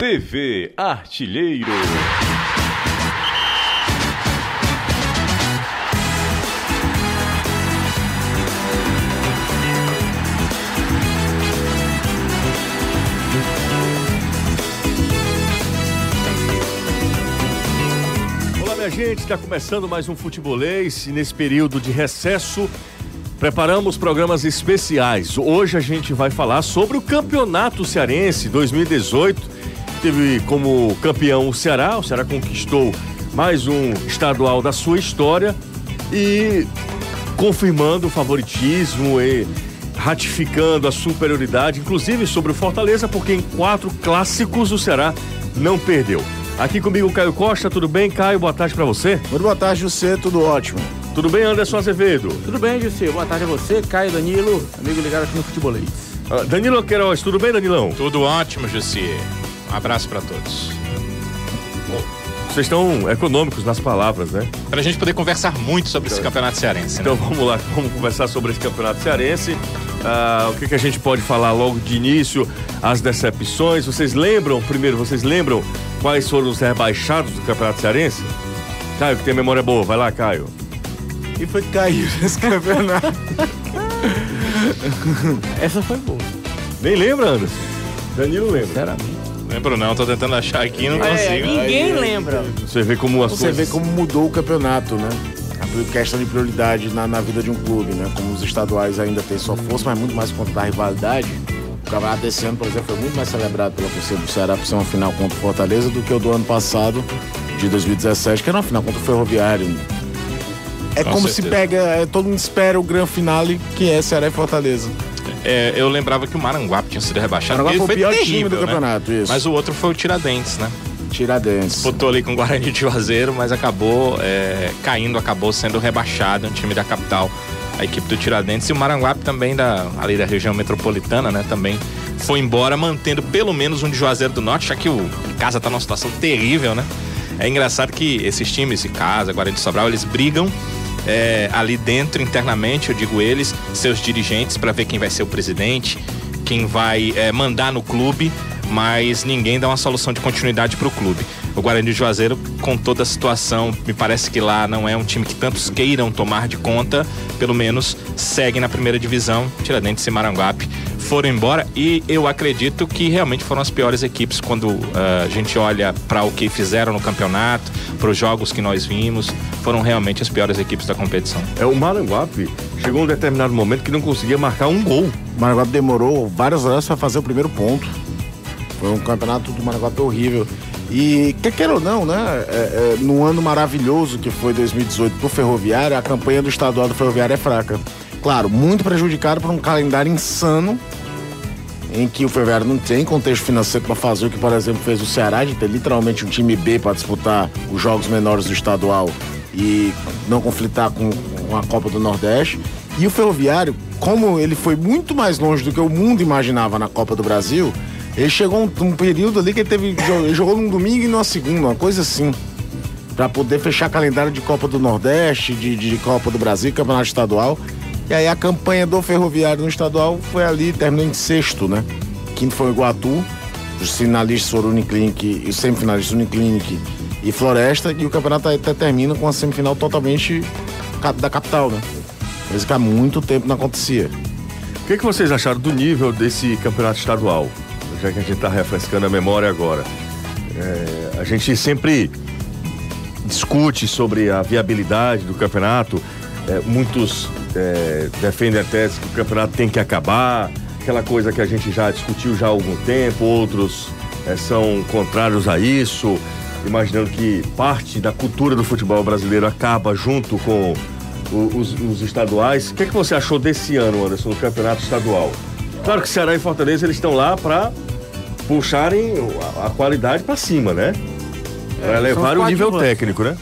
TV Artilheiro. Olá, minha gente, está começando mais um Futebolês e nesse período de recesso preparamos programas especiais. Hoje a gente vai falar sobre o Campeonato Cearense 2018. Teve como campeão o Ceará conquistou mais um estadual da sua história e confirmando o favoritismo e ratificando a superioridade, inclusive sobre o Fortaleza, porque em 4 clássicos o Ceará não perdeu. Aqui comigo o Caio Costa, tudo bem, Caio? Boa tarde pra você. Muito boa tarde, José, tudo ótimo. Tudo bem, Anderson Azevedo? Tudo bem, José, boa tarde a você, Caio, Danilo, amigo ligado aqui no Futebolês. Danilo Queiroz, tudo bem, Danilão? Tudo ótimo, José. Um abraço pra todos. Vocês estão econômicos nas palavras, né? Pra gente poder conversar muito sobre esse campeonato cearense, Então né? vamos lá, vamos conversar sobre esse campeonato cearense. O que a gente pode falar logo de início? As decepções. Vocês lembram quais foram os rebaixados do campeonato cearense? Caio, que tem memória boa, vai lá, Caio. E foi cair nesse campeonato. Essa foi boa. Nem lembra, Anderson? Danilo lembra. Sinceramente. Lembro não, tô tentando achar aqui e não consigo. Ninguém lembra. Você vê como as Você coisas... vê como mudou o campeonato, né? A questão de prioridade na vida de um clube, né? Como os estaduais ainda têm sua força, mas muito mais por conta da rivalidade. O campeonato desse ano, por exemplo, foi muito mais celebrado pela torcida do Ceará por ser uma final contra o Fortaleza do que o do ano passado, de 2017, que era uma final contra o Ferroviário. É Com como certeza. se pega, todo mundo espera o grande finale, que é Ceará e Fortaleza. Eu lembrava que o Maranguape tinha sido rebaixado. Maranguape Ele foi o pior terrível, time do né? campeonato, isso. Mas o outro foi o Tiradentes, né? Tiradentes. Disputou ali com o Guarani de Juazeiro, mas acabou caindo, acabou sendo rebaixado, um time da capital, a equipe do Tiradentes. E o Maranguape também, ali da região metropolitana, né? Também foi embora, mantendo pelo menos um de Juazeiro do Norte, já que o Casa tá numa situação terrível, né? É engraçado que esses times, Casa, Guarani de Sobral, eles brigam ali dentro, internamente, eu digo eles, seus dirigentes, para ver quem vai ser o presidente, quem vai mandar no clube, mas ninguém dá uma solução de continuidade para o clube. O Guarani de Juazeiro, com toda a situação, me parece que lá não é um time que tantos queiram tomar de conta, pelo menos segue na primeira divisão. Tiradentes e Maranguape foram embora e eu acredito que realmente foram as piores equipes quando a gente olha para o que fizeram no campeonato, para os jogos que nós vimos, foram realmente as piores equipes da competição. O Maranguape chegou um determinado momento que não conseguia marcar um gol. O Maranguape demorou várias horas para fazer o primeiro ponto. Foi um campeonato do Maranguape horrível. E, quer ou não, né? No ano maravilhoso que foi 2018 pro Ferroviário, a campanha do estadual do Ferroviário é fraca. Claro, muito prejudicado por um calendário insano, em que o Ferroviário não tem contexto financeiro para fazer o que, por exemplo, fez o Ceará, de ter literalmente um time B para disputar os jogos menores do estadual e não conflitar com a Copa do Nordeste. E o Ferroviário, como ele foi muito mais longe do que o mundo imaginava na Copa do Brasil, ele chegou um período ali que ele jogou num domingo e numa segunda, uma coisa assim, para poder fechar calendário de Copa do Nordeste, de Copa do Brasil, Campeonato Estadual. E aí a campanha do Ferroviário no estadual foi ali, terminou em 6º, né? Quinto foi o Iguatu, os finalistas foram o Uniclinic, os semifinalistas Uniclinic e Floresta, e o campeonato até termina com a semifinal totalmente da capital, né? Coisa que há muito tempo não acontecia. O que vocês acharam do nível desse campeonato estadual? Já que a gente está refrescando a memória agora. A gente sempre discute sobre a viabilidade do campeonato. Muitos defendem a tese que o campeonato tem que acabar, aquela coisa que a gente já discutiu já há algum tempo. Outros são contrários a isso, imaginando que parte da cultura do futebol brasileiro acaba junto com os estaduais. O que você achou desse ano, Anderson, no campeonato estadual? Claro que Ceará e Fortaleza eles estão lá para puxarem a qualidade para cima, né? Para elevar o nível técnico, né?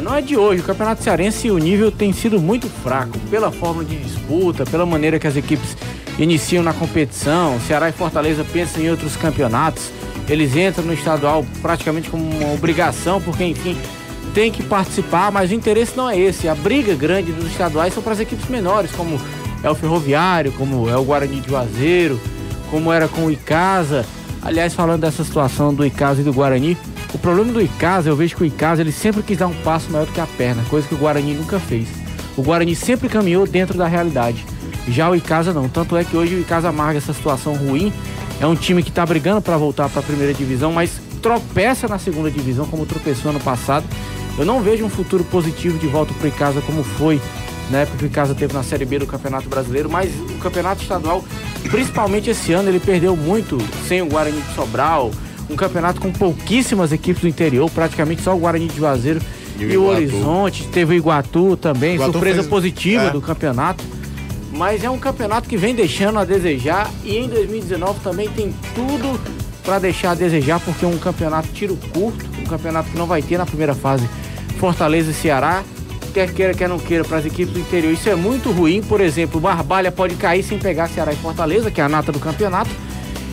Não é de hoje, o Campeonato Cearense, o nível tem sido muito fraco, pela forma de disputa, pela maneira que as equipes iniciam na competição. Ceará e Fortaleza pensam em outros campeonatos, eles entram no estadual praticamente como uma obrigação, porque enfim, tem que participar, mas o interesse não é esse. A briga grande dos estaduais são para as equipes menores, como é o Ferroviário, como é o Guarani de Juazeiro, como era com o Icasa. Aliás, falando dessa situação do Icasa e do Guarani, o problema do Icasa, eu vejo que o Icasa ele sempre quis dar um passo maior do que a perna, coisa que o Guarani nunca fez. O Guarani sempre caminhou dentro da realidade, já o Icasa não. Tanto é que hoje o Icasa amarga essa situação ruim. É um time que está brigando para voltar para a primeira divisão, mas tropeça na segunda divisão como tropeçou ano passado. Eu não vejo um futuro positivo de volta para o Icasa como foi na época que o Icasa teve na Série B do Campeonato Brasileiro, mas o Campeonato Estadual, principalmente esse ano, ele perdeu muito sem o Guarani de Sobral, um campeonato com pouquíssimas equipes do interior, praticamente só o Guarani de Juazeiro e o Horizonte, teve o Iguatu também, surpresa positiva do campeonato. Mas é um campeonato que vem deixando a desejar e em 2019 também tem tudo para deixar a desejar, porque é um campeonato tiro curto, um campeonato que não vai ter na primeira fase Fortaleza e Ceará, quer queira, quer não queira, para as equipes do interior. Isso é muito ruim. Por exemplo, o Barbalha pode cair sem pegar Ceará e Fortaleza, que é a nata do campeonato.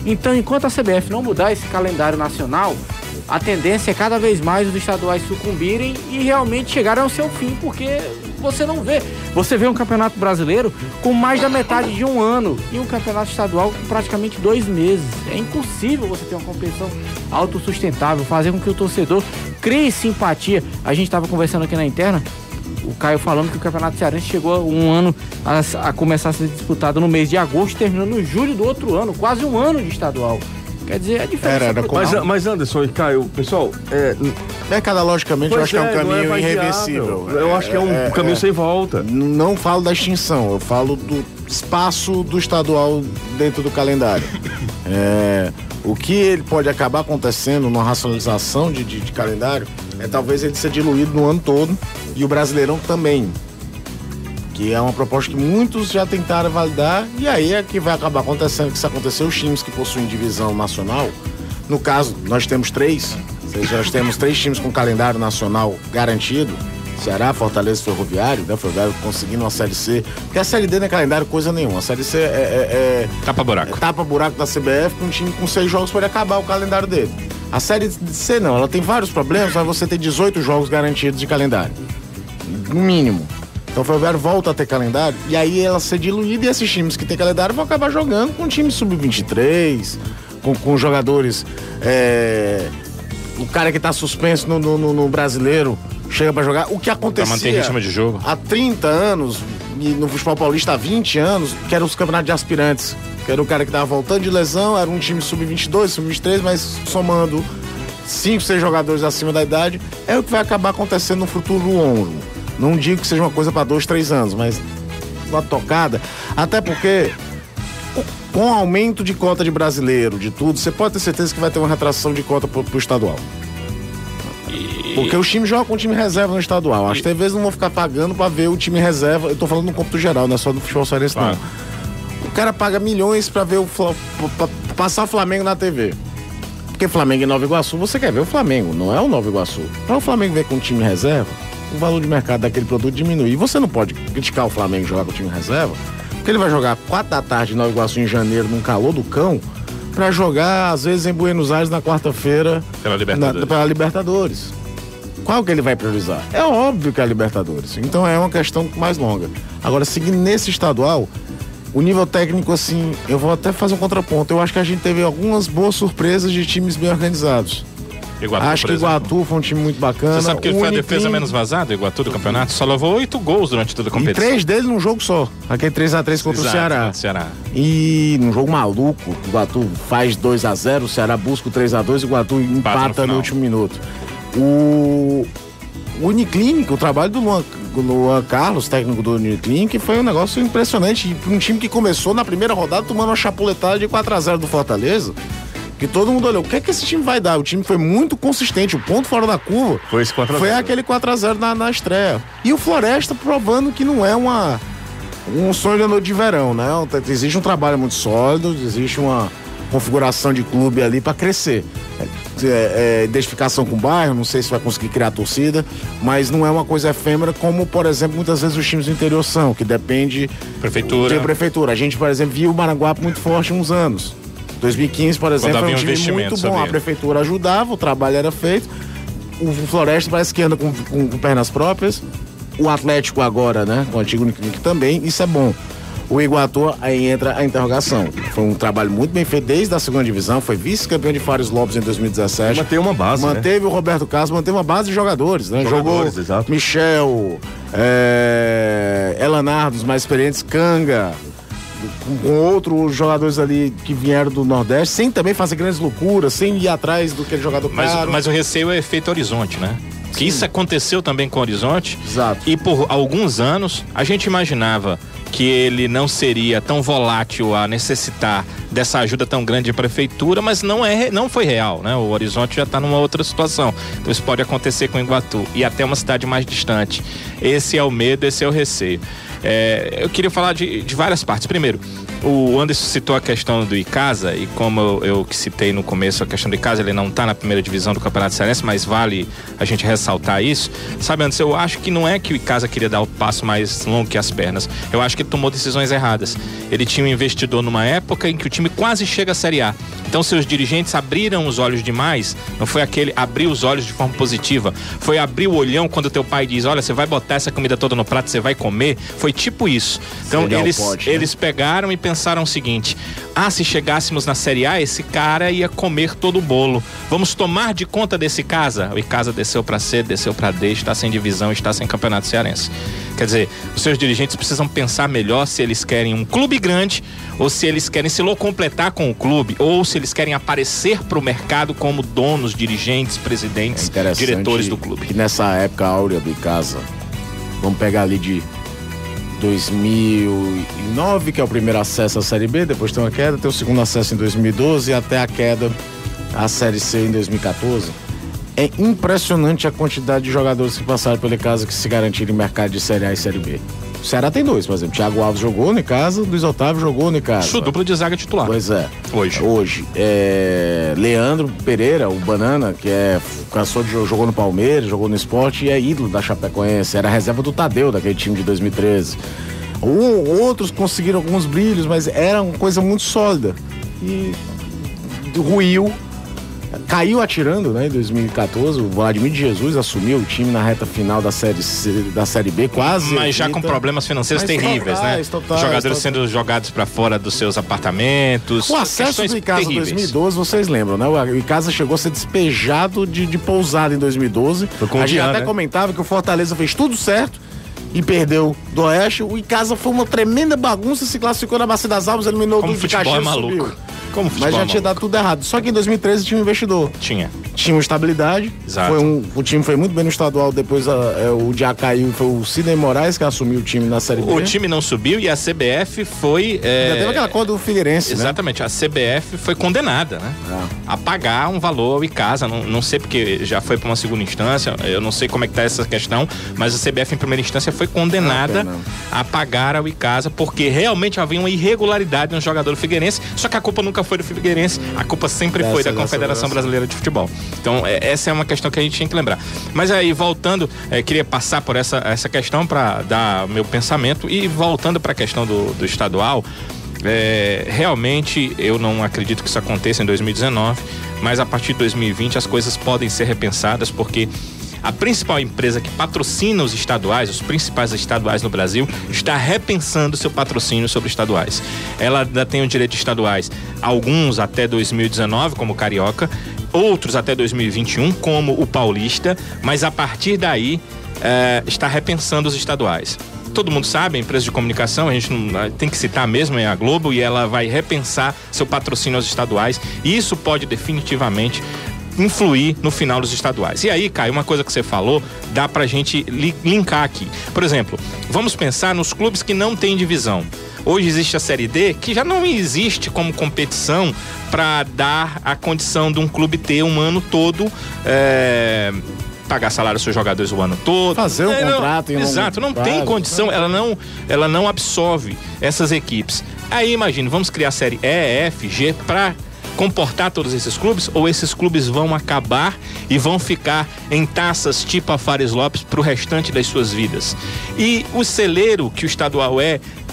Então, enquanto a CBF não mudar esse calendário nacional, a tendência é cada vez mais os estaduais sucumbirem e realmente chegarem ao seu fim, porque você não vê. Você vê um campeonato brasileiro com mais da metade de um ano e um campeonato estadual com praticamente 2 meses. É impossível você ter uma competição autossustentável, fazer com que o torcedor crie simpatia. A gente estava conversando aqui na interna, o Caio falando que o Campeonato Cearense chegou um ano a começar a ser disputado no mês de agosto, terminando no julho do outro ano, quase um ano de estadual. Quer dizer, é diferente. Mas Anderson e Caio, pessoal, mercadologicamente eu acho que é um caminho irreversível. Eu acho que é um caminho sem volta. Não falo da extinção, eu falo do espaço do estadual dentro do calendário. O que ele pode acabar acontecendo numa racionalização de calendário é talvez ele ser diluído no ano todo e o Brasileirão também, que é uma proposta que muitos já tentaram validar, e aí é que vai acabar acontecendo, que se acontecer os times que possuem divisão nacional, no caso, nós temos 3, ou seja, nós temos 3 times com calendário nacional garantido, Ceará, Fortaleza e Ferroviário, né? Ferroviário conseguindo uma Série C, porque a Série D não é calendário coisa nenhuma, a Série C tapa-buraco. Tapa-buraco da CBF, com um time com 6 jogos pode acabar o calendário dele. A Série C não, ela tem vários problemas, mas você tem 18 jogos garantidos de calendário, no mínimo. Então o Ferroviário volta a ter calendário e aí ela ser diluída e esses times que tem calendário vão acabar jogando com time sub-23, com jogadores. O cara que tá suspenso no brasileiro chega pra jogar. O que acontecia pra manter ritmo de jogo há 30 anos e no futebol paulista há 20 anos, que eram os campeonatos de aspirantes. Que era o cara que tava voltando de lesão, era um time sub-22, sub-23, mas somando 5, 6 jogadores acima da idade, é o que vai acabar acontecendo no futuro longo. Não digo que seja uma coisa para 2, 3 anos, mas uma tocada. Até porque, com o aumento de cota de brasileiro, de tudo, você pode ter certeza que vai ter uma retração de cota pro estadual. Porque os times jogam com o time reserva no estadual. As TVs não vão ficar pagando para ver o time reserva. Eu tô falando no cômputo geral, não é só do futebol cearense, não. O cara paga milhões para ver pra passar o Flamengo na TV. Porque Flamengo em Nova Iguaçu, você quer ver o Flamengo, não é o Nova Iguaçu. Para o Flamengo ver com o time reserva, o valor de mercado daquele produto diminui. E você não pode criticar o Flamengo jogar com o time reserva, porque ele vai jogar 4 da tarde em Nova Iguaçu em janeiro, num calor do cão, pra jogar, às vezes, em Buenos Aires na quarta-feira pela Libertadores. Qual que ele vai priorizar? É óbvio que é a Libertadores. Então é uma questão mais longa. Agora, seguindo nesse estadual, o nível técnico, assim, eu vou até fazer um contraponto. Eu acho que a gente teve algumas boas surpresas de times bem organizados. Iguatu, acho que o Iguatu foi um time muito bacana. Você sabe que ele foi a defesa menos vazada, o Iguatu do campeonato? Só levou 8 gols durante toda a competição. E 3 deles num jogo só. Aquele 3x3 contra o Ceará. E num jogo maluco, o Iguatu faz 2x0, o Ceará busca o 3x2 e o Iguatu empata no último minuto. O Uniclinic, o trabalho do Luan Carlos, técnico do Uniclinic, foi um negócio impressionante. E um time que começou na primeira rodada tomando uma chapuletada de 4x0 do Fortaleza, que todo mundo olhou, o que é que esse time vai dar? O time foi muito consistente, o ponto fora da curva foi aquele 4x0 na estreia. E o Floresta provando que não é um sonho da noite de verão, né? Existe um trabalho muito sólido, existe uma configuração de clube ali para crescer. Identificação com o bairro, não sei se vai conseguir criar torcida, mas não é uma coisa efêmera como, por exemplo, muitas vezes os times do interior são, que depende de prefeitura. A gente, por exemplo, viu o Maranguape muito forte uns anos. 2015, por exemplo, foi um time muito bom. A prefeitura ajudava, o trabalho era feito. O Floresta parece que anda com pernas próprias. O Atlético agora, né? Com o antigo Uniclinic também, isso é bom. O Iguatu, aí entra a interrogação. Foi um trabalho muito bem feito desde a segunda divisão, foi vice-campeão de Fares Lopes em 2017. Manteve uma base, Manteve o Roberto Castro, manteve uma base de jogadores, né? Jogou exato. Michel, Elanardo, os mais experientes, Canga, com outros jogadores ali que vieram do Nordeste, sem também fazer grandes loucuras, sem ir atrás do que ele jogador caro. Mas o receio é efeito Horizonte, né? Que isso aconteceu também com o Horizonte. Exato. E por alguns anos a gente imaginava que ele não seria tão volátil a necessitar dessa ajuda tão grande de prefeitura, mas não foi real, né? O Horizonte já está numa outra situação. Então isso pode acontecer com o Iguatu e até uma cidade mais distante. Esse é o medo, esse é o receio. Eu queria falar de várias partes. Primeiro, o Anderson citou a questão do Icasa, e como eu que citei no começo a questão do Icasa, ele não está na primeira divisão do Campeonato Cearense, mas vale a gente ressaltar isso. Sabe, Anderson, eu acho que não é que o Icasa queria dar o passo mais longo que as pernas. Eu acho que ele tomou decisões erradas. Ele tinha um investidor numa época em que o time quase chega à Série A. Então seus dirigentes abriram os olhos demais. Não foi aquele abrir os olhos de forma positiva, foi abrir o olhão quando teu pai diz: olha, você vai botar essa comida toda no prato, você vai comer. Foi tipo isso. Então eles pegaram e pensaram o seguinte: se chegássemos na Série A, esse cara ia comer todo o bolo. Vamos tomar de conta desse Icasa. O Icasa desceu pra C, desceu pra D, está sem divisão, está sem Campeonato Cearense. Quer dizer, os seus dirigentes precisam pensar melhor se eles querem um clube grande ou se eles querem se locompletar com o clube, ou se eles querem aparecer para o mercado como donos, dirigentes, presidentes, diretores do clube. E nessa época áurea do Icasa, vamos pegar ali de 2009, que é o primeiro acesso à Série B, depois tem uma queda, tem o segundo acesso em 2012 e até a queda à Série C em 2014. É impressionante a quantidade de jogadores que passaram pelo Icasa que se garantiram em mercado de Série A e Série B. O Ceará tem dois, por exemplo. Thiago Alves jogou no Icasa, Luiz Otávio jogou no Icasa. Sua dupla de zaga titular. Pois é. Hoje. Leandro Pereira, o Banana, que jogou no Palmeiras, jogou no Sport e é ídolo da Chapecoense. Era a reserva do Tadeu, daquele time de 2013. Outros conseguiram alguns brilhos, mas era uma coisa muito sólida. E ruiu. Caiu atirando, né, em 2014, o Vladimir de Jesus assumiu o time na reta final da Série B, quase. Mas já com problemas financeiros terríveis, né? Jogadores sendo jogados para fora dos seus apartamentos. O acesso do Icasa em 2012, vocês lembram, né? O Icasa chegou a ser despejado de pousada em 2012. A gente até comentava que o Fortaleza fez tudo certo e perdeu do Oeste. O Icasa foi uma tremenda bagunça, se classificou na Bacia das Almas, eliminou tudo de Caxias, subiu. Mas já tinha dado tudo errado. Só que em 2013 tinha um investidor. Tinha uma estabilidade. Exato. O time foi muito bem no estadual. Depois o dia caiu. Foi o Sidney Moraes que assumiu o time na Série B. O time não subiu e a CBF foi. Já teve aquela coisa do Figueirense. Exatamente. Né? A CBF foi condenada, né? A pagar um valor ao Icasa. Não sei porque já foi para uma segunda instância. Eu não sei como é que tá essa questão. Mas a CBF em primeira instância foi condenada a pagar ao Icasa porque realmente havia uma irregularidade no jogador do Figueirense. Só que a culpa nunca foi do Figueirense, a culpa sempre foi da Confederação Brasileira de Futebol. Então, essa é uma questão que a gente tinha que lembrar. Mas aí, voltando, queria passar por essa questão para dar meu pensamento e voltando para a questão do estadual, realmente eu não acredito que isso aconteça em 2019, mas a partir de 2020 as coisas podem ser repensadas porque a principal empresa que patrocina os estaduais, os principais estaduais no Brasil, está repensando seu patrocínio sobre estaduais. Ela ainda tem o direito de estaduais, alguns até 2019, como o Carioca, outros até 2021, como o Paulista, mas a partir daí está repensando os estaduais. Todo mundo sabe, a empresa de comunicação, a gente não tem que citar mesmo, é a Globo, e ela vai repensar seu patrocínio aos estaduais, e isso pode definitivamente influir no final dos estaduais. E aí, Caio, uma coisa que você falou, dá pra gente linkar aqui. Por exemplo, vamos pensar nos clubes que não têm divisão. Hoje existe a Série D, que já não existe como competição para dar a condição de um clube ter um ano todo, pagar salário aos seus jogadores o ano todo. Fazer um contrato. Exato, não tem condição, ela não absorve essas equipes. Aí, imagina, vamos criar a Série E, F, G para comportar todos esses clubes, ou esses clubes vão acabar e vão ficar em taças tipo a Fares Lopes pro restante das suas vidas. E o celeiro que o estadual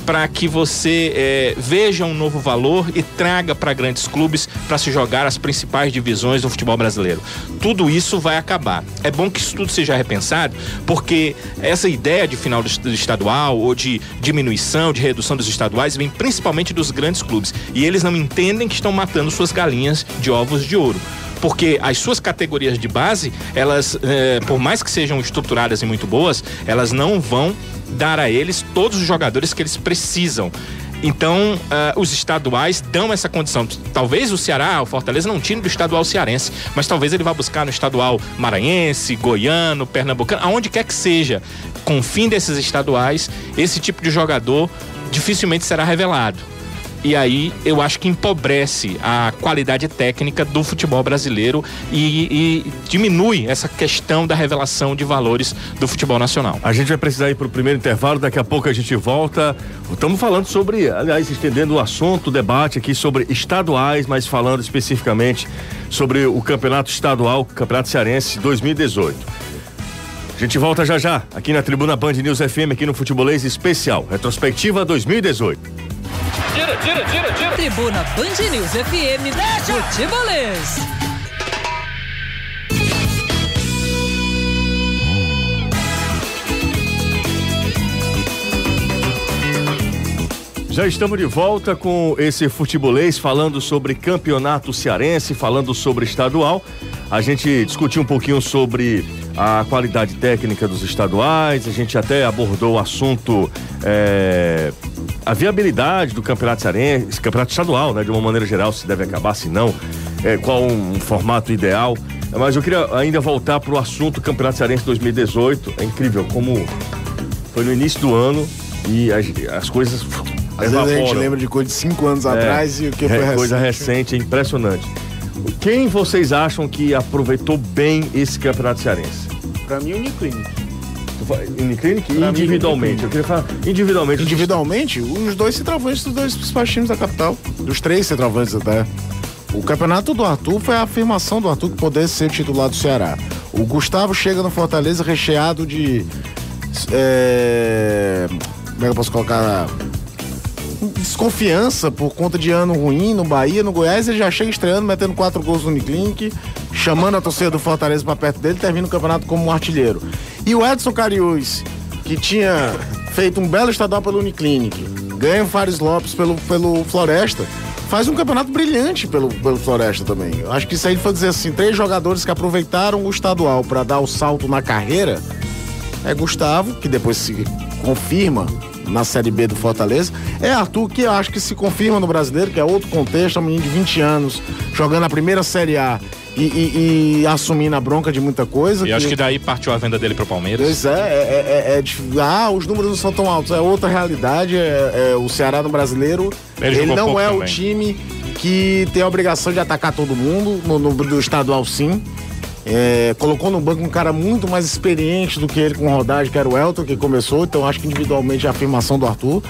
para que você veja um novo valor e traga para grandes clubes para se jogar as principais divisões do futebol brasileiro. Tudo isso vai acabar. É bom que isso tudo seja repensado, porque essa ideia de final do estadual ou de diminuição, de redução dos estaduais vem principalmente dos grandes clubes, e eles não entendem que estão matando suas galinhas de ovos de ouro. Porque as suas categorias de base, elas, por mais que sejam estruturadas e muito boas, elas não vão dar a eles todos os jogadores que eles precisam. Então, os estaduais dão essa condição. Talvez o Ceará, o Fortaleza não tire do estadual cearense, mas talvez ele vá buscar no estadual maranhense, goiano, pernambucano, aonde quer que seja. Com o fim desses estaduais, esse tipo de jogador dificilmente será revelado. E aí eu acho que empobrece a qualidade técnica do futebol brasileiro e diminui essa questão da revelação de valores do futebol nacional. A gente vai precisar ir para o primeiro intervalo, daqui a pouco a gente volta. Estamos falando sobre, aliás, estendendo o assunto, o debate aqui sobre estaduais, mas falando especificamente sobre o campeonato estadual, o Campeonato Cearense 2018. A gente volta já, aqui na Tribuna Band News FM, aqui no Futebolês Especial, Retrospectiva 2018. Tira. Tribuna Band News FM, Futebolês. Já estamos de volta com esse Futebolês, falando sobre campeonato cearense, falando sobre estadual. A gente discutiu um pouquinho sobre a qualidade técnica dos estaduais, a gente até abordou o assunto, a viabilidade do campeonato cearense, campeonato estadual, né? De uma maneira geral, se deve acabar, se não, qual um formato ideal. Mas eu queria ainda voltar para o assunto Campeonato Cearense 2018. É incrível como foi no início do ano e as coisas às vezes a gente lembra de coisa de 5 anos atrás e o que foi recente. Coisa recente, é impressionante. Quem vocês acham que aproveitou bem esse Campeonato Cearense? Pra mim, o Uniclinic. Uniclinic? Individualmente. Eu queria falar individualmente. Individualmente, os dois centroavantes dos dois principais times da capital. Dos 3 centroavantes até. O campeonato do Arthur foi a afirmação do Arthur que poderia ser titular do Ceará. O Gustavo chega no Fortaleza recheado de... como é que eu posso colocar... desconfiança por conta de ano ruim no Bahia, no Goiás. Ele já chega estreando, metendo 4 gols no Uniclinic, chamando a torcida do Fortaleza pra perto dele, termina o campeonato como um artilheiro. E o Edson Cariús, que tinha feito um belo estadual pelo Uniclinic, ganha o Fares Lopes pelo Floresta, faz um campeonato brilhante pelo Floresta também. Eu acho que isso aí foi dizer assim, 3 jogadores que aproveitaram o estadual para dar o salto na carreira. É Gustavo, que depois se confirma na Série B do Fortaleza. É Arthur, que eu acho que se confirma no Brasileiro, que é outro contexto, é um menino de 20 anos, jogando a primeira Série A e assumindo a bronca de muita coisa. E acho que daí partiu a venda dele pro Palmeiras. Pois os números não são tão altos, é outra realidade. O Ceará no Brasileiro, ele não é o time que tem a obrigação de atacar todo mundo, no estadual sim. Colocou no banco um cara muito mais experiente do que ele com rodagem, que era o Elton, que começou. Então acho que individualmente a afirmação do Arthur,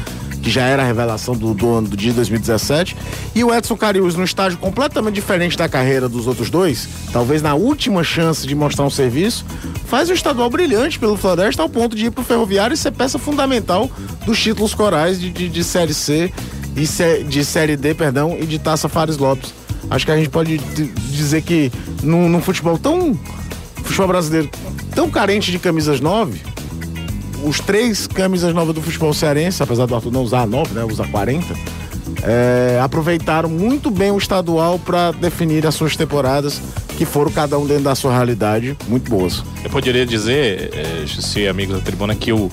que já era a revelação do ano do dia 2017, e o Edson Cariús num estágio completamente diferente da carreira dos outros dois, talvez na última chance de mostrar um serviço, faz um estadual brilhante pelo Floresta ao ponto de ir pro Ferroviário e ser peça fundamental dos títulos corais de Série C e de Série D, e de Taça Fares Lopes. Acho que a gente pode dizer que num futebol brasileiro tão carente de camisas 9, os 3 camisas 9 do futebol cearense, apesar do Arthur não usar 9, né, usar 40, aproveitaram muito bem o estadual para definir as suas temporadas, que foram cada um dentro da sua realidade, muito boas. Eu poderia dizer, se amigos da tribuna, que o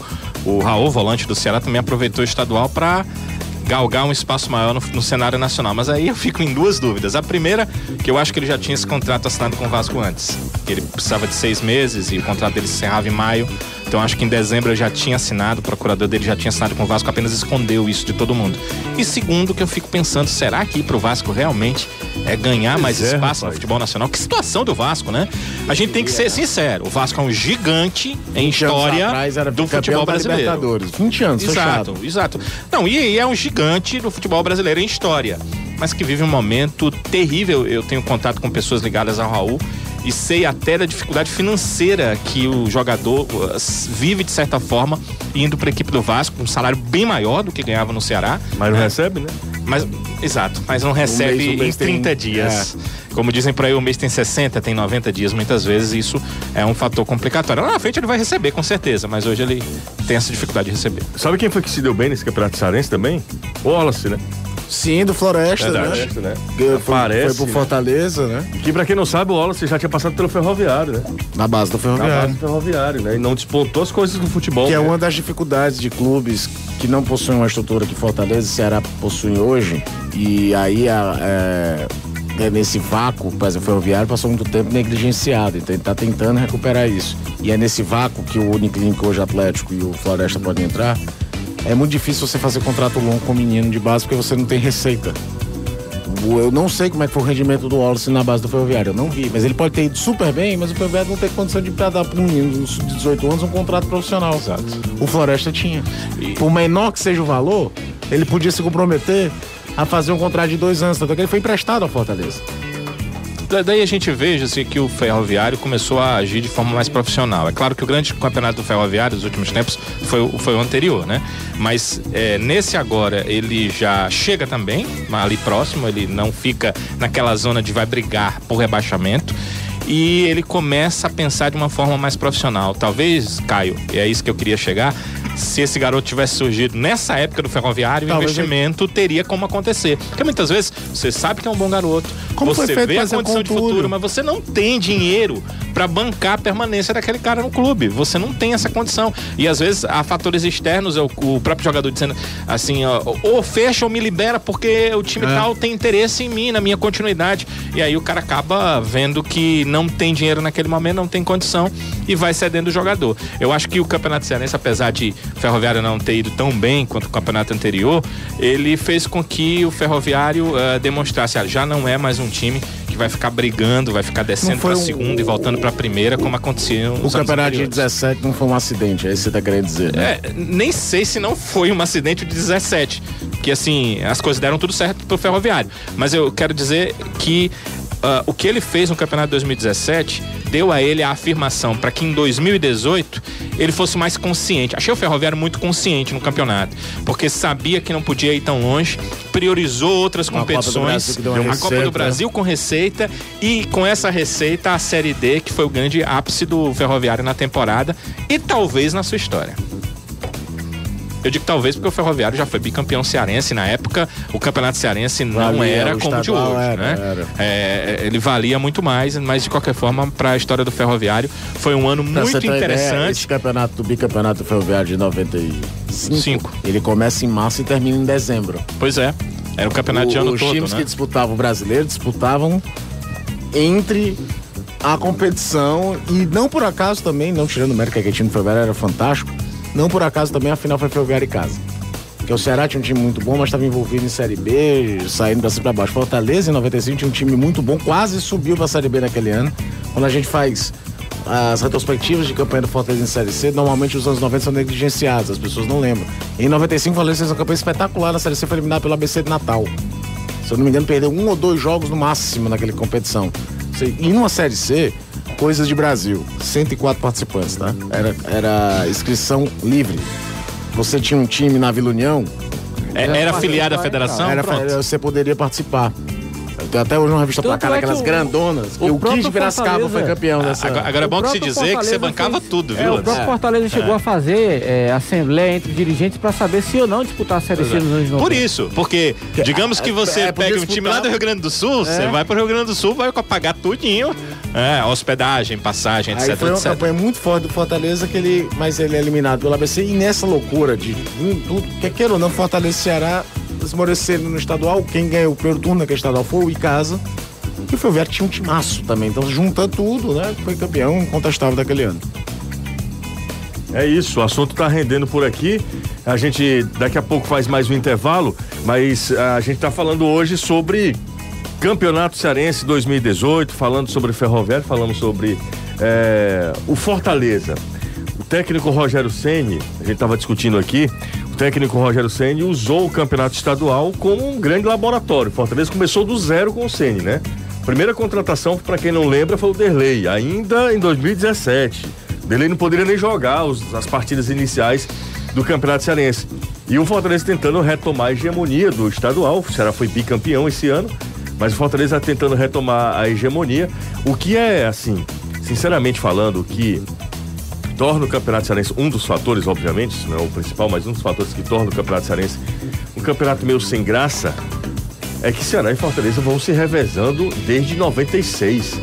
Raul, volante do Ceará, também aproveitou o estadual para galgar um espaço maior no cenário nacional, mas aí eu fico em 2 dúvidas. A primeira, que eu acho que ele já tinha esse contrato assinado com o Vasco antes, que ele precisava de 6 meses e o contrato dele se encerrava em maio, então acho que em dezembro ele já tinha assinado, o procurador dele já tinha assinado com o Vasco, apenas escondeu isso de todo mundo. E segundo, que eu fico pensando, será que ir pro Vasco realmente é ganhar mais espaço no futebol nacional? Que situação do Vasco, né? A gente tem que ser sincero, o Vasco é um gigante em história do futebol brasileiro. 20 anos, fechado. Exato. Não, e é um gigante do futebol brasileiro em história. mas que vive um momento terrível. Eu tenho contato com pessoas ligadas ao Raul e sei até da dificuldade financeira que o jogador vive, de certa forma, indo para a equipe do Vasco, com um salário bem maior do que ganhava no Ceará. Mas não recebe, né? Exato, mas não recebe em 30 dias. Como dizem por aí, o mês tem 60, tem 90 dias, muitas vezes isso é um fator complicatório. Lá na frente ele vai receber, com certeza, mas hoje ele tem essa dificuldade de receber. Sabe quem foi que se deu bem nesse Campeonato Cearense também? O Wallace, né? Sim, do Floresta, né? Foi pro Fortaleza, né? Que pra quem não sabe, o Wallace já tinha passado pelo Ferroviário, né? Na base do Ferroviário. Né? E não despontou as coisas do futebol. Que é uma das dificuldades de clubes que não possuem uma estrutura que Fortaleza e Ceará possuem hoje. E aí, nesse vácuo, por exemplo, o Ferroviário passou muito tempo negligenciado. Então ele tá tentando recuperar isso. E é nesse vácuo que o Uniclinic, hoje Atlético, e o Floresta podem entrar. É muito difícil você fazer contrato longo com o menino de base porque você não tem receita. Eu não sei como é que foi o rendimento do Wallace na base do Ferroviário, eu não vi, mas ele pode ter ido super bem, mas o Ferroviário não tem condição de dar para um menino de 18 anos um contrato profissional. Exato. O Floresta tinha. Por menor que seja o valor, ele podia se comprometer a fazer um contrato de 2 anos, tanto que ele foi emprestado ao Fortaleza. Daí a gente veja assim, que o Ferroviário começou a agir de forma mais profissional. É claro que o grande campeonato do Ferroviário dos últimos tempos foi o anterior, né? Mas nesse agora ele já chega também ali próximo, ele não fica naquela zona de vai brigar por rebaixamento. E ele começa a pensar de uma forma mais profissional. Talvez, Caio, é isso que eu queria chegar, se esse garoto tivesse surgido nessa época do Ferroviário, o investimento teria como acontecer. Porque muitas vezes você sabe que é um bom garoto, como você vê a condição de futuro, mas você não tem dinheiro para bancar a permanência daquele cara no clube. Você não tem essa condição. E às vezes há fatores externos, o próprio jogador dizendo assim, ou fecha ou me libera porque o time tal tem interesse em mim, na minha continuidade. E aí o cara acaba vendo que não tem dinheiro naquele momento, não tem condição e vai cedendo o jogador. Eu acho que o Campeonato Cearense, apesar de o Ferroviário não ter ido tão bem quanto o campeonato anterior, ele fez com que o Ferroviário demonstrasse, já não é mais um time que vai ficar brigando, vai ficar descendo pra segunda e voltando pra primeira, como acontecia nos o campeonato de 17 não foi um acidente, é isso que você tá querendo dizer, né? Nem sei se não foi um acidente de 17, que assim, as coisas deram tudo certo pro Ferroviário, mas eu quero dizer que o que ele fez no campeonato de 2017 deu a ele a afirmação para que em 2018 ele fosse mais consciente. Achei o Ferroviário muito consciente no campeonato, porque sabia que não podia ir tão longe, priorizou outras competições, a Copa do Brasil com receita, e com essa receita a Série D, que foi o grande ápice do Ferroviário na temporada e talvez na sua história. Eu digo talvez porque o Ferroviário já foi bicampeão cearense. Na época, o campeonato cearense não era como o de hoje, né? Ele valia muito mais, mas de qualquer forma, para a história do Ferroviário, foi um ano muito interessante. Esse campeonato, do bicampeonato do Ferroviário de 95, ele começa em março e termina em dezembro. Pois é, era o campeonato de ano todo, né? Os times que disputavam o brasileiro disputavam entre a competição e não por acaso também, não tirando o mérito que aquele time do Ferroviário era fantástico, não por acaso também a final foi Ferroviário e Casa. Porque o Ceará tinha um time muito bom, mas estava envolvido em Série B, saindo pra cima e pra baixo. Fortaleza em 95 tinha um time muito bom, quase subiu pra Série B naquele ano. Quando a gente faz as retrospectivas de campanha do Fortaleza em Série C, normalmente os anos 90 são negligenciados, as pessoas não lembram. Em 95 o Fortaleza fez uma campanha espetacular na Série C, foi eliminado pelo ABC de Natal. Se eu não me engano, perdeu 1 ou 2 jogos no máximo naquela competição. E numa Série C, coisas de Brasil, 104 participantes, tá? Era inscrição livre. Você tinha um time na Vila União. Era afiliado à federação? Você poderia participar. Tem até hoje uma revista placar, aquelas grandonas. O Kid de Piracicaba foi campeão dessa. Agora é bom se dizer que você bancava tudo, viu? O próprio Fortaleza chegou a fazer assembleia entre dirigentes pra saber se ou não disputar a Série C nos anos 90. Por isso, porque digamos que você pega um time lá do Rio Grande do Sul, você vai pro Rio Grande do Sul, vai pagar tudinho. Hospedagem, passagem, etc. Aí foi uma campanha muito forte do Fortaleza, mas ele é eliminado pelo ABC. E nessa loucura de tudo, quer ou não, Fortaleza e Ceará esmoreceram no estadual. Quem ganhou o primeiro turno naquele estadual foi o Icasa. E o Ferroviário tinha um timaço também. Então, juntando tudo, né? Foi campeão incontestável daquele ano. É isso, o assunto tá rendendo por aqui. A gente daqui a pouco faz mais um intervalo, mas a gente tá falando hoje sobre Campeonato Cearense 2018, falando sobre Ferroviário, falando sobre o Fortaleza. O técnico Rogério Ceni, a gente tava discutindo aqui, o técnico Rogério Ceni usou o campeonato estadual como um grande laboratório. Fortaleza começou do zero com o Ceni, né? Primeira contratação, para quem não lembra, foi o Derlei, ainda em 2017. Derlei não poderia nem jogar as partidas iniciais do Campeonato Cearense. E o Fortaleza tentando retomar a hegemonia do estadual. O Ceará foi bicampeão esse ano, mas o Fortaleza tentando retomar a hegemonia. O que é, assim, sinceramente falando, o que torna o Campeonato Cearense, um dos fatores, obviamente, isso não é o principal, mas um dos fatores que torna o Campeonato Cearense um campeonato meio sem graça, é que Ceará e Fortaleza vão se revezando desde 96.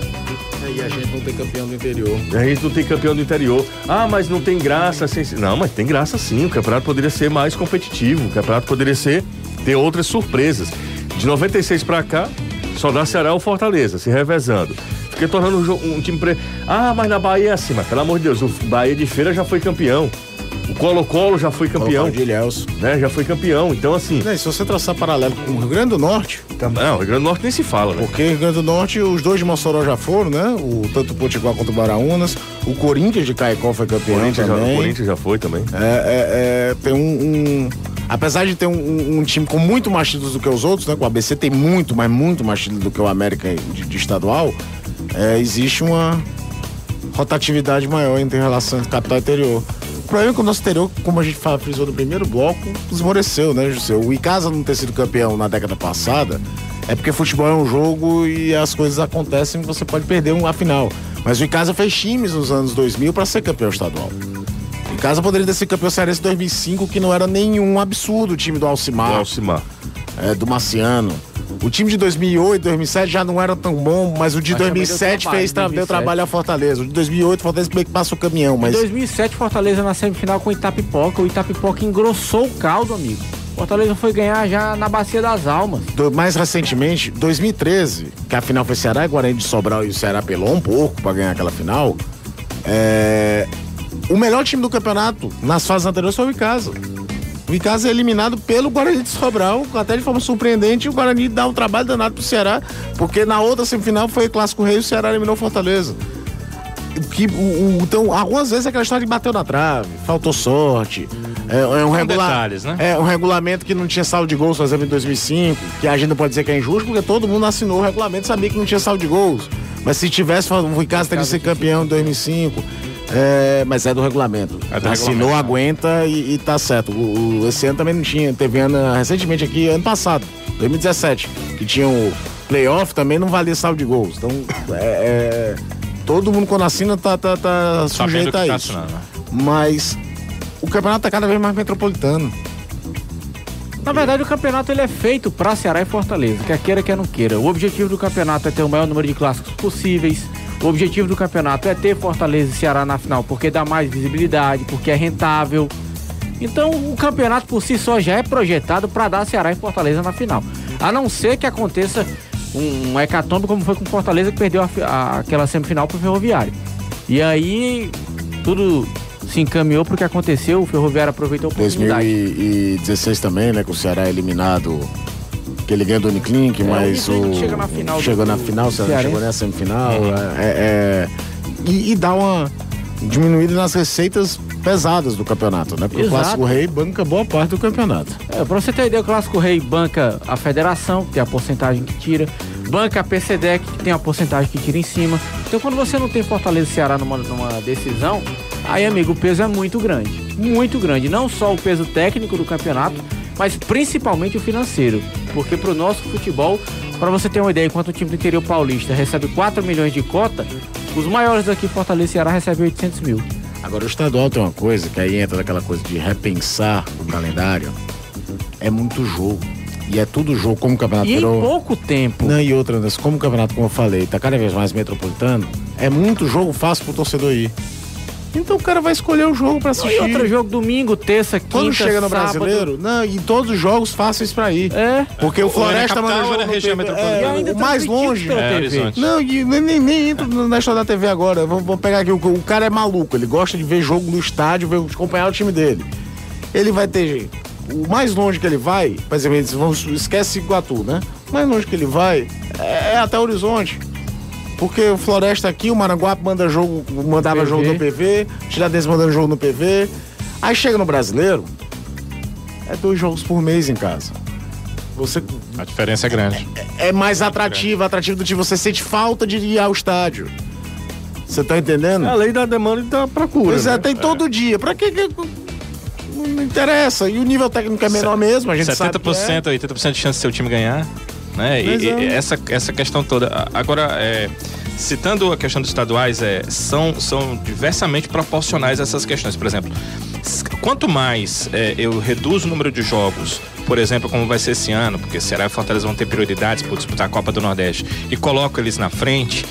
E a gente não tem campeão do interior. A gente não tem campeão do interior. Ah, mas não tem graça. Não, mas tem graça sim. O campeonato poderia ser mais competitivo. O campeonato poderia ter outras surpresas. De 96 pra cá, só dá Ceará ou Fortaleza, se revezando. Fiquei tornando um time... Ah, mas na Bahia é assim. Mas pelo amor de Deus, o Bahia de Feira já foi campeão. O Colo-Colo já foi campeão. Né? Já foi campeão. Então, assim... Não, se você traçar paralelo com o Rio Grande do Norte... Não, o Rio Grande do Norte nem se fala, né? Porque o Rio Grande do Norte, os dois de Mossoró já foram, né? Tanto o Potiguar quanto o Baraunas. O Corinthians de Caicó foi campeão também. O Corinthians já foi também. Tem apesar de ter um time com muito mais títulos do que os outros, né? O ABC tem muito, mas muito mais títulos do que o América de estadual. Existe uma rotatividade maior entre relação entre capital e interior. O problema é que o nosso interior, como a gente frisou no primeiro bloco, esmoreceu, né, José? O Icasa não ter sido campeão na década passada é porque futebol é um jogo e as coisas acontecem e você pode perder a final. Mas o Icasa fez times nos anos 2000 para ser campeão estadual. O Icasa poderia ter sido campeão cearense em 2005, que não era nenhum absurdo o time do Alcimar. Do Marciano. O time de 2008, 2007 já não era tão bom, mas o de 2007 deu trabalho a Fortaleza. O de 2008, Fortaleza meio que passa o caminhão. Mas... Em 2007, Fortaleza na semifinal com o Itapipoca. O Itapipoca engrossou o caldo, amigo. Fortaleza foi ganhar já na Bacia das Almas. Mais recentemente, 2013, que a final foi Ceará e Guarani de Sobral, e o Ceará pelou um pouco pra ganhar aquela final. O melhor time do campeonato nas fases anteriores foi o Icasa. O Icasa é eliminado pelo Guarani de Sobral, até de forma surpreendente, e o Guarani dá um trabalho danado pro Ceará, porque na outra semifinal foi o Clássico Rei e o Ceará eliminou Fortaleza. Então, algumas vezes aquela história de bateu na trave, faltou sorte. Detalhes, né? Um regulamento que não tinha saldo de gols, por exemplo, em 2005, que a gente não pode dizer que é injusto, porque todo mundo assinou o regulamento e sabia que não tinha saldo de gols. Mas se tivesse, o Icasa teria sido campeão em 2005. Mas é do regulamento. Assinou, aguenta e tá certo. Esse ano também não tinha. Teve ano recentemente aqui, ano passado, 2017, que tinha o playoff, também não valia saldo de gols. Então, todo mundo quando assina tá sujeito a isso. Mas o campeonato tá cada vez mais metropolitano. Na verdade, o campeonato ele é feito pra Ceará e Fortaleza, quer queira, quer não queira. O objetivo do campeonato é ter o maior número de clássicos possíveis. O objetivo do campeonato é ter Fortaleza e Ceará na final, porque dá mais visibilidade, porque é rentável. Então, o campeonato por si só já é projetado para dar Ceará e Fortaleza na final. A não ser que aconteça um hecatombe como foi com Fortaleza, que perdeu aquela semifinal pro Ferroviário. E aí, tudo se encaminhou pro que aconteceu, o Ferroviário aproveitou a oportunidade. 2016 também, né, com o Ceará eliminado... Que ele ganhou do Uniclinic, mas chega na final. Chegou na final, chegou na semifinal. E dá uma diminuída nas receitas pesadas do campeonato, né? Porque o Clássico Rei banca boa parte do campeonato. Pra você ter ideia, o Clássico Rei banca a federação, que tem a porcentagem que tira, banca a PCDEC, que tem a porcentagem que tira em cima. Então, quando você não tem Fortaleza e Ceará numa decisão, aí, amigo, o peso é muito grande. Muito grande. Não só o peso técnico do campeonato, mas principalmente o financeiro, porque pro nosso futebol, para você ter uma ideia, enquanto o time do interior paulista recebe 4 milhões de cota, os maiores daqui, Fortaleza e Ceará, recebem 800 mil. Agora, o estadual tem uma coisa, que aí entra naquela coisa de repensar o calendário, é muito jogo, e é tudo jogo, como o campeonato virou... em pouco tempo. Não, e outra, como o campeonato, como eu falei, tá cada vez mais metropolitano, é muito jogo fácil pro torcedor ir. Então o cara vai escolher o jogo pra assistir. E outro jogo domingo, terça, quinta, quando chega no sábado. Brasileiro, não, e todos os jogos fáceis pra ir. Porque o Floresta manda jogo no região metropolitana. O mais longe. Não, e nem entra na história da TV agora. Vamos pegar aqui, o cara é maluco, ele gosta de ver jogo no estádio, acompanhar o time dele. Ele vai ter... O mais longe que ele vai, por exemplo, esquece Iguatu, né? O mais longe que ele vai é até o Horizonte. Porque o Floresta aqui, o Maranguape mandava jogo no PV, Tiradentes mandando jogo no PV. Aí chega no Brasileiro, é 2 jogos por mês em casa. A diferença é grande. É mais atrativo do tipo, você sente falta de ir ao estádio. Você tá entendendo? É a lei da demanda e da procura. Pois é, tem todo dia. Pra que não interessa. E o nível técnico é menor mesmo, a gente 70%, sabe que 80% de chance do seu time ganhar, né? E essa questão toda. Agora, citando a questão dos estaduais, são diversamente proporcionais essas questões. Por exemplo, quanto mais eu reduzo o número de jogos, por exemplo, como vai ser esse ano, porque Ceará e Fortaleza vão ter prioridades por disputar a Copa do Nordeste, e coloco eles na frente,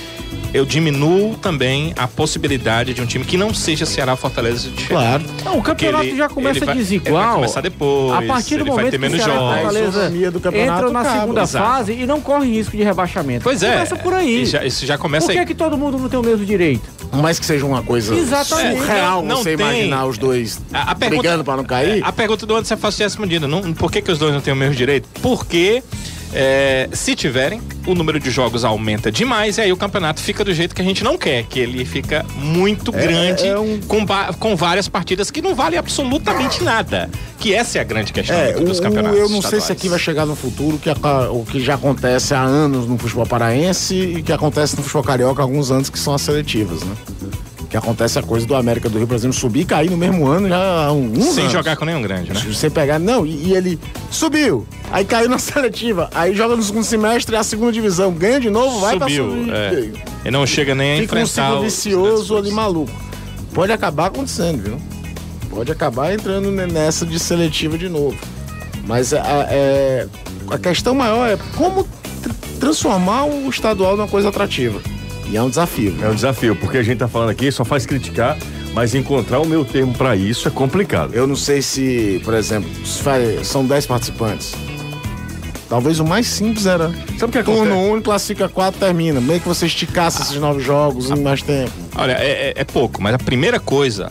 eu diminuo também a possibilidade de um time que não seja Ceará ou Fortaleza de chegar. Claro. Não, o campeonato já começa desigual. Ele vai começar depois. A partir do momento vai ter menos que Ceará e Fortaleza entram na segunda fase e não corre risco de rebaixamento. Pois começa por aí. Isso já começa aí. Por que todo mundo não tem o mesmo direito? Mas que seja uma coisa surreal, não você tem. imaginar os dois brigando pra não cair. A pergunta do Anderson é fácil de ser respondida. Por que os dois não têm o mesmo direito? Porque se tiverem, o número de jogos aumenta demais e aí o campeonato fica do jeito que a gente não quer, que ele fica muito grande, com várias partidas que não valem absolutamente nada, que essa é a grande questão dos campeonatos eu não sei estaduais. se aqui vai chegar no futuro o que já acontece há anos no futebol paraense e que acontece no futebol carioca há alguns anos, que são as seletivas, né? Que acontece a coisa do América do Rio, por exemplo, subir e cair no mesmo ano já há alguns anos. Sem jogar com nenhum grande, né? Sem pegar, não, e ele subiu, aí caiu na seletiva, aí joga no segundo semestre a segunda divisão, ganha de novo, vai pra subir. E não chega nem a enfrentar. Fica um ciclo vicioso ali maluco. Pode acabar acontecendo, viu? Pode acabar entrando nessa de seletiva de novo. Mas a questão maior é como transformar o estadual numa coisa atrativa. E é um desafio. É um desafio, porque a gente tá falando aqui, só faz criticar, mas encontrar o meu termo pra isso é complicado. Eu não sei se, por exemplo, são 10 participantes. Talvez o mais simples era. Sabe o que acontece? Turno 1, classifica 4, termina. Meio que você esticasse esses 9 jogos em mais tempo. Olha, é pouco, mas a primeira coisa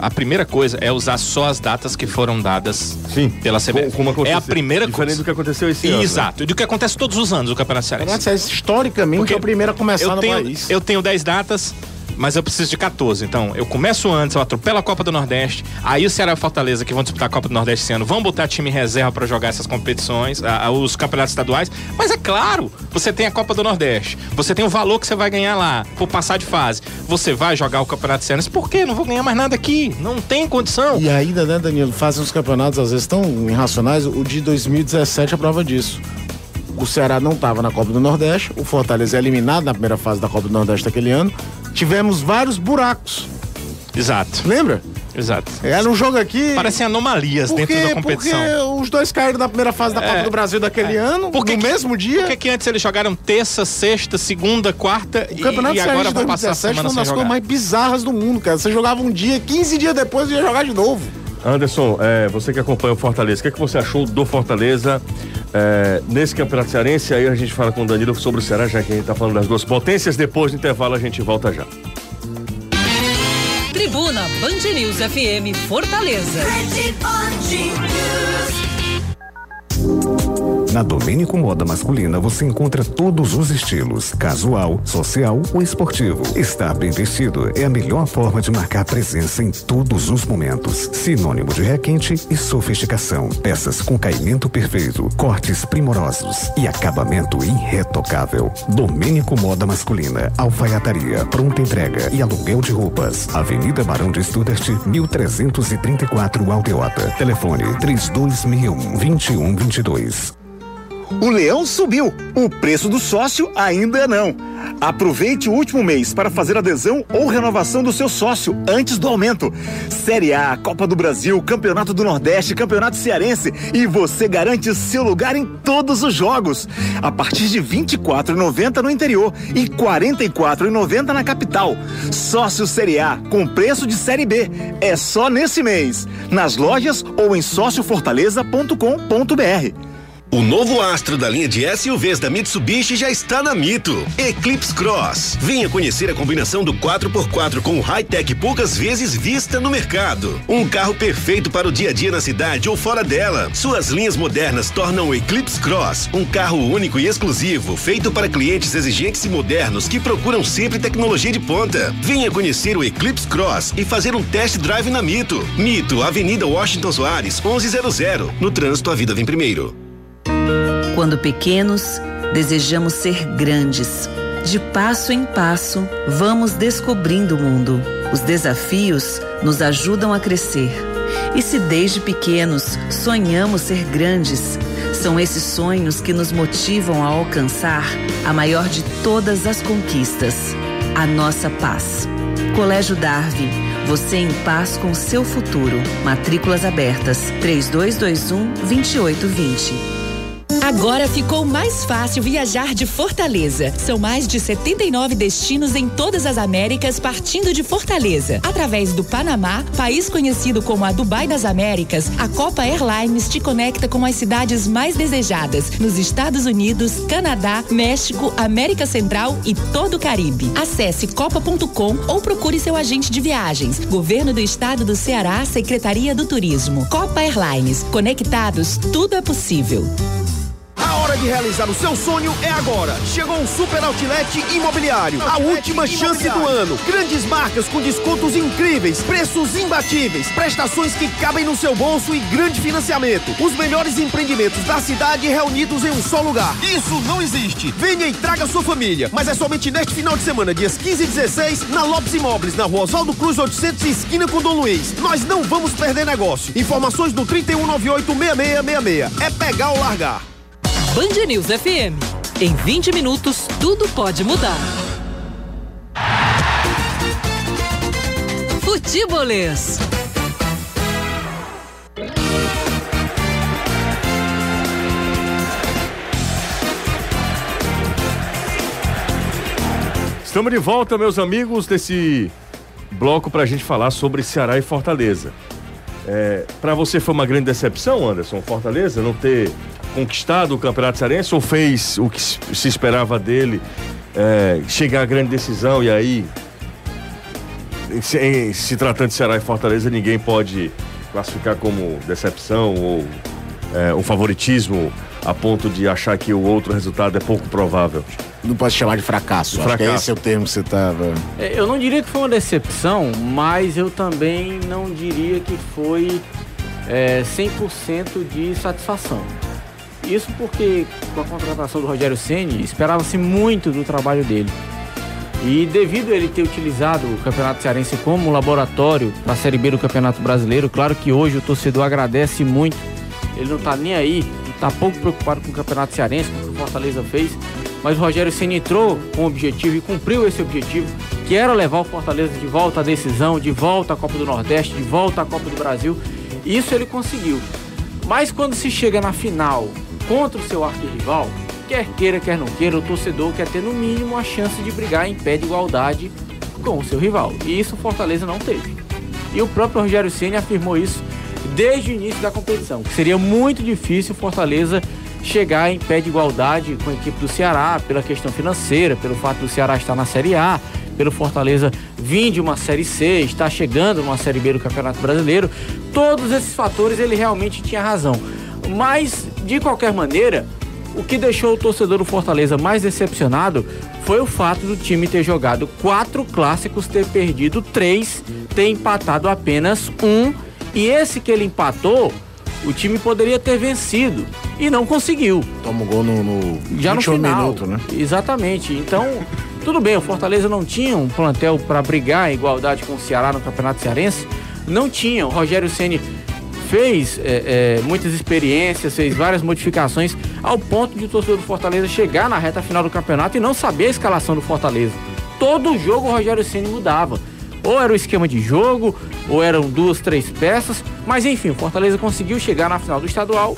é usar só as datas que foram dadas pela CBF. Como aconteceu. É a primeira coisa. Diferente do que aconteceu esse ano. Exato, e do que acontece todos os anos no Campeonato Cearense. O Campeonato Cearense, historicamente, é o primeiro a começar no país. Eu tenho 10 datas, mas eu preciso de 14. Então, eu começo antes, eu atropelo a Copa do Nordeste, aí o Ceará e Fortaleza, que vão disputar a Copa do Nordeste esse ano, vão botar time reserva pra jogar essas competições, os campeonatos estaduais. Mas é claro, você tem a Copa do Nordeste, você tem o valor que você vai ganhar lá, por passar de fase. Você vai jogar o Campeonato Cearense, por quê? Não vou ganhar mais nada aqui, não tem condição. E ainda, né, Danilo, fazem os campeonatos às vezes tão irracionais. O de 2017 é a prova disso. O Ceará não estava na Copa do Nordeste, o Fortaleza é eliminado na primeira fase da Copa do Nordeste daquele ano. Tivemos vários buracos. Exato. Lembra? Exato. Era um jogo aqui... Parecem anomalias dentro da competição. Porque os dois caíram na primeira fase da Copa do Brasil daquele ano, no mesmo dia. Por que antes eles jogaram terça, sexta, segunda, quarta e agora vão passar a semana sem jogar? O Campeonato Cearense foi uma das coisas mais bizarras do mundo, cara. Você jogava um dia, 15 dias depois ia jogar de novo. Anderson, você que acompanha o Fortaleza, o que você achou do Fortaleza nesse Campeonato Cearense? Aí a gente fala com o Danilo sobre o Ceará, já que a gente tá falando das duas potências. Depois do intervalo a gente volta já. Tribuna Band News FM Fortaleza. Na Domênico Moda Masculina você encontra todos os estilos, casual, social ou esportivo. Estar bem vestido é a melhor forma de marcar presença em todos os momentos. Sinônimo de requinte e sofisticação. Peças com caimento perfeito, cortes primorosos e acabamento irretocável. Domênico Moda Masculina, alfaiataria, pronta entrega e aluguel de roupas. Avenida Barão de Studart, 1334 Aldeota. Telefone 3261-2122. O leão subiu, o preço do sócio ainda não. Aproveite o último mês para fazer adesão ou renovação do seu sócio antes do aumento. Série A, Copa do Brasil, Campeonato do Nordeste, Campeonato Cearense e você garante seu lugar em todos os jogos. A partir de R$ 24,90 no interior e R$ 44,90 na capital. Sócio Série A com preço de Série B. É só nesse mês. Nas lojas ou em sociofortaleza.com.br. O novo Astro da linha de SUVs da Mitsubishi já está na Mito. Eclipse Cross. Venha conhecer a combinação do 4x4 com o high-tech poucas vezes vista no mercado. Um carro perfeito para o dia a dia na cidade ou fora dela. Suas linhas modernas tornam o Eclipse Cross um carro único e exclusivo, feito para clientes exigentes e modernos que procuram sempre tecnologia de ponta. Venha conhecer o Eclipse Cross e fazer um test drive na Mito. Mito, Avenida Washington Soares, 1100. No trânsito, a vida vem primeiro. Quando pequenos, desejamos ser grandes. De passo em passo, vamos descobrindo o mundo. Os desafios nos ajudam a crescer. E se desde pequenos sonhamos ser grandes, são esses sonhos que nos motivam a alcançar a maior de todas as conquistas, a nossa paz. Colégio Darwin, você em paz com seu futuro. Matrículas abertas, 3221-2820. Agora ficou mais fácil viajar de Fortaleza. São mais de 79 destinos em todas as Américas, partindo de Fortaleza. Através do Panamá, país conhecido como a Dubai das Américas, a Copa Airlines te conecta com as cidades mais desejadas nos Estados Unidos, Canadá, México, América Central e todo o Caribe. Acesse copa.com ou procure seu agente de viagens. Governo do Estado do Ceará, Secretaria do Turismo. Copa Airlines. Conectados, tudo é possível. A hora de realizar o seu sonho é agora. Chegou um Super Outlet Imobiliário. A última chance do ano. Grandes marcas com descontos incríveis, preços imbatíveis, prestações que cabem no seu bolso e grande financiamento. Os melhores empreendimentos da cidade reunidos em um só lugar. Isso não existe. Venha e traga sua família. Mas é somente neste final de semana, dias 15 e 16, na Lopes Imóveis, na Rua Oswaldo Cruz 800, esquina com Dom Luiz. Nós não vamos perder negócio. Informações no 3198-6666. É pegar ou largar. Band News FM. Em 20 minutos, tudo pode mudar. Futebolês. Estamos de volta, meus amigos, desse bloco pra gente falar sobre Ceará e Fortaleza. Pra você foi uma grande decepção, Anderson, Fortaleza, não ter conquistado o Campeonato Cearense, ou fez o que se esperava dele, chegar à grande decisão, e aí, se tratando de Ceará e Fortaleza, ninguém pode classificar como decepção ou um favoritismo a ponto de achar que o outro resultado é pouco provável. Não pode chamar de fracasso. Acho que esse é o termo que você estava... Eu não diria que foi uma decepção, mas eu também não diria que foi 100% de satisfação. Isso porque, com a contratação do Rogério Ceni, esperava-se muito do trabalho dele. E devido a ele ter utilizado o Campeonato Cearense como laboratório para a Série B do Campeonato Brasileiro, claro que hoje o torcedor agradece muito. Ele não está nem aí, está pouco preocupado com o Campeonato Cearense, com o que o Fortaleza fez. Mas o Rogério Ceni entrou com o objetivo e cumpriu esse objetivo, que era levar o Fortaleza de volta à decisão, de volta à Copa do Nordeste, de volta à Copa do Brasil. Isso ele conseguiu. Mas quando se chega na final contra o seu arquirrival, quer queira, quer não queira, o torcedor quer ter no mínimo a chance de brigar em pé de igualdade com o seu rival. E isso o Fortaleza não teve. E o próprio Rogério Ceni afirmou isso desde o início da competição, que seria muito difícil o Fortaleza chegar em pé de igualdade com a equipe do Ceará, pela questão financeira, pelo fato do Ceará estar na Série A, pelo Fortaleza vir de uma Série C, estar chegando numa Série B do Campeonato Brasileiro. Todos esses fatores ele realmente tinha razão. Mas, de qualquer maneira, o que deixou o torcedor do Fortaleza mais decepcionado foi o fato do time ter jogado 4 clássicos, ter perdido 3, ter empatado apenas 1, e esse que ele empatou, o time poderia ter vencido e não conseguiu. Toma o gol já no final, minuto, né? Exatamente. Então, tudo bem, o Fortaleza não tinha um plantel para brigar em igualdade com o Ceará no Campeonato Cearense, não tinha. O Rogério Ceni fez muitas experiências, fez várias modificações, ao ponto de o torcedor do Fortaleza chegar na reta final do campeonato e não saber a escalação do Fortaleza. Todo jogo o Rogério Ceni mudava. Ou era o esquema de jogo, ou eram 2, 3 peças, mas enfim, o Fortaleza conseguiu chegar na final do estadual,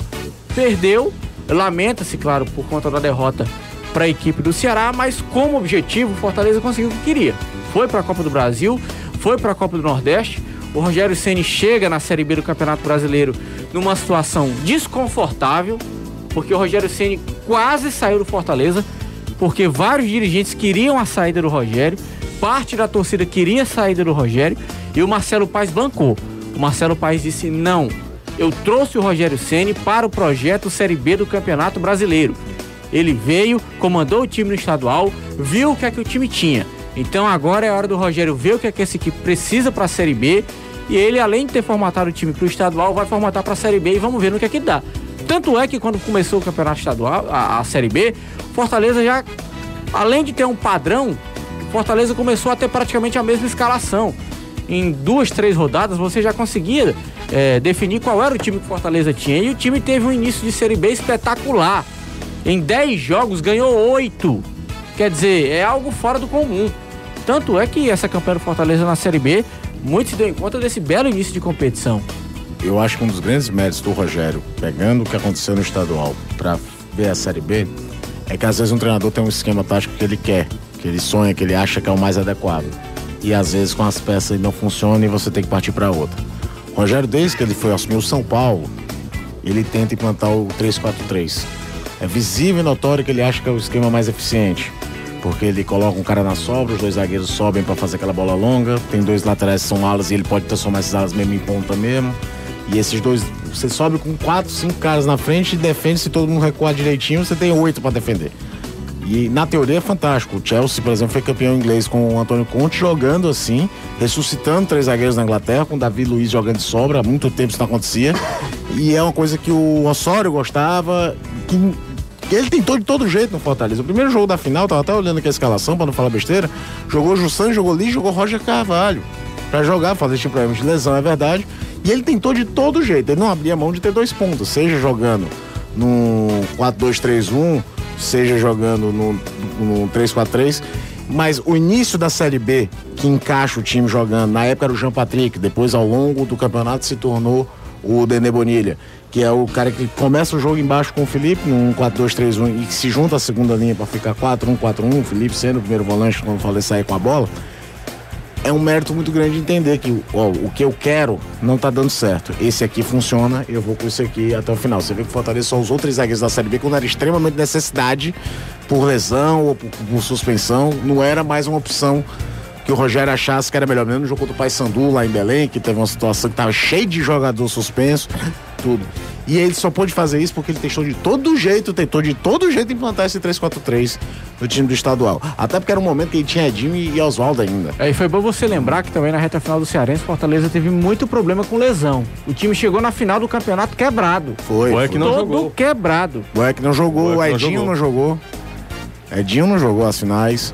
perdeu, lamenta-se, claro, por conta da derrota para a equipe do Ceará, mas como objetivo o Fortaleza conseguiu o que queria. Foi para a Copa do Brasil, foi para a Copa do Nordeste. O Rogério Ceni chega na Série B do Campeonato Brasileiro numa situação desconfortável, porque o Rogério Ceni quase saiu do Fortaleza, porque vários dirigentes queriam a saída do Rogério, parte da torcida queria a saída do Rogério, e o Marcelo Paes bancou. O Marcelo Paes disse: não, eu trouxe o Rogério Ceni para o projeto Série B do Campeonato Brasileiro. Ele veio, comandou o time no estadual, viu o que é que o time tinha. Então agora é a hora do Rogério ver o que é que essa equipe precisa para a Série B, e ele, além de ter formatado o time para o estadual, vai formatar para a Série B e vamos ver no que é que dá. Tanto é que quando começou o campeonato estadual, a Série B, Fortaleza já, além de ter um padrão, Fortaleza começou a ter praticamente a mesma escalação. Em 2, 3 rodadas você já conseguia definir qual era o time que Fortaleza tinha, e o time teve um início de Série B espetacular. Em 10 jogos ganhou 8. Quer dizer, é algo fora do comum. Tanto é que essa campanha do Fortaleza na Série B, muito se deu em conta desse belo início de competição. Eu acho que um dos grandes méritos do Rogério, pegando o que aconteceu no estadual para ver a Série B, é que às vezes um treinador tem um esquema tático que ele quer, que ele sonha, que ele acha que é o mais adequado. E às vezes com as peças ele não funciona e você tem que partir para outra. O Rogério, desde que ele foi assumir o São Paulo, ele tenta implantar o 3-4-3. É visível e notório que ele acha que é o esquema mais eficiente, porque ele coloca um cara na sobra, os 2 zagueiros sobem para fazer aquela bola longa, tem 2 laterais que são alas e ele pode transformar esses alas mesmo em ponta mesmo. E esses 2, você sobe com 4, 5 caras na frente e defende. Se todo mundo recuar direitinho, você tem 8 para defender. E na teoria é fantástico. O Chelsea, por exemplo, foi campeão inglês com o Antônio Conte jogando assim, ressuscitando 3 zagueiros na Inglaterra, com o Davi Luiz jogando de sobra. Há muito tempo isso não acontecia. E é uma coisa que o Osório gostava, que ele tentou de todo jeito no Fortaleza. O primeiro jogo da final, tava até olhando aqui a escalação para não falar besteira, jogou Jussano, jogou Lee, jogou Roger Carvalho para jogar, fazer tipo problema de lesão, é verdade. E ele tentou de todo jeito, ele não abria mão de ter 2 pontos, seja jogando no 4-2-3-1, seja jogando no 3-4-3, mas o início da Série B, que encaixa o time jogando, na época era o Jean Patrick, depois ao longo do campeonato se tornou o Dené Bonilha, que é o cara que começa o jogo embaixo com o Felipe, num 4-2-3-1, e que se junta à segunda linha para ficar 4-1-4-1, o Felipe sendo o primeiro volante, quando eu falei sair com a bola. É um mérito muito grande de entender que o que eu quero não tá dando certo. Esse aqui funciona, eu vou com esse aqui até o final. Você vê que o Fortaleza só usou 3 zagueiros da Série B quando era extremamente necessidade, por lesão ou por suspensão. Não era mais uma opção que o Rogério achasse que era melhor. Mesmo no jogo contra o Paysandu lá em Belém, que teve uma situação que tava cheia de jogador suspenso, tudo. E ele só pôde fazer isso porque ele tentou de todo jeito implantar esse 3-4-3 no time do estadual. Até porque era um momento que ele tinha Edinho e Oswaldo ainda. E foi bom você lembrar que também na reta final do Cearense, Fortaleza teve muito problema com lesão. O time chegou na final do campeonato quebrado. Foi. O Eck não jogou. Quebrado. O Eck não jogou, o Edinho não jogou. Edinho não jogou as finais.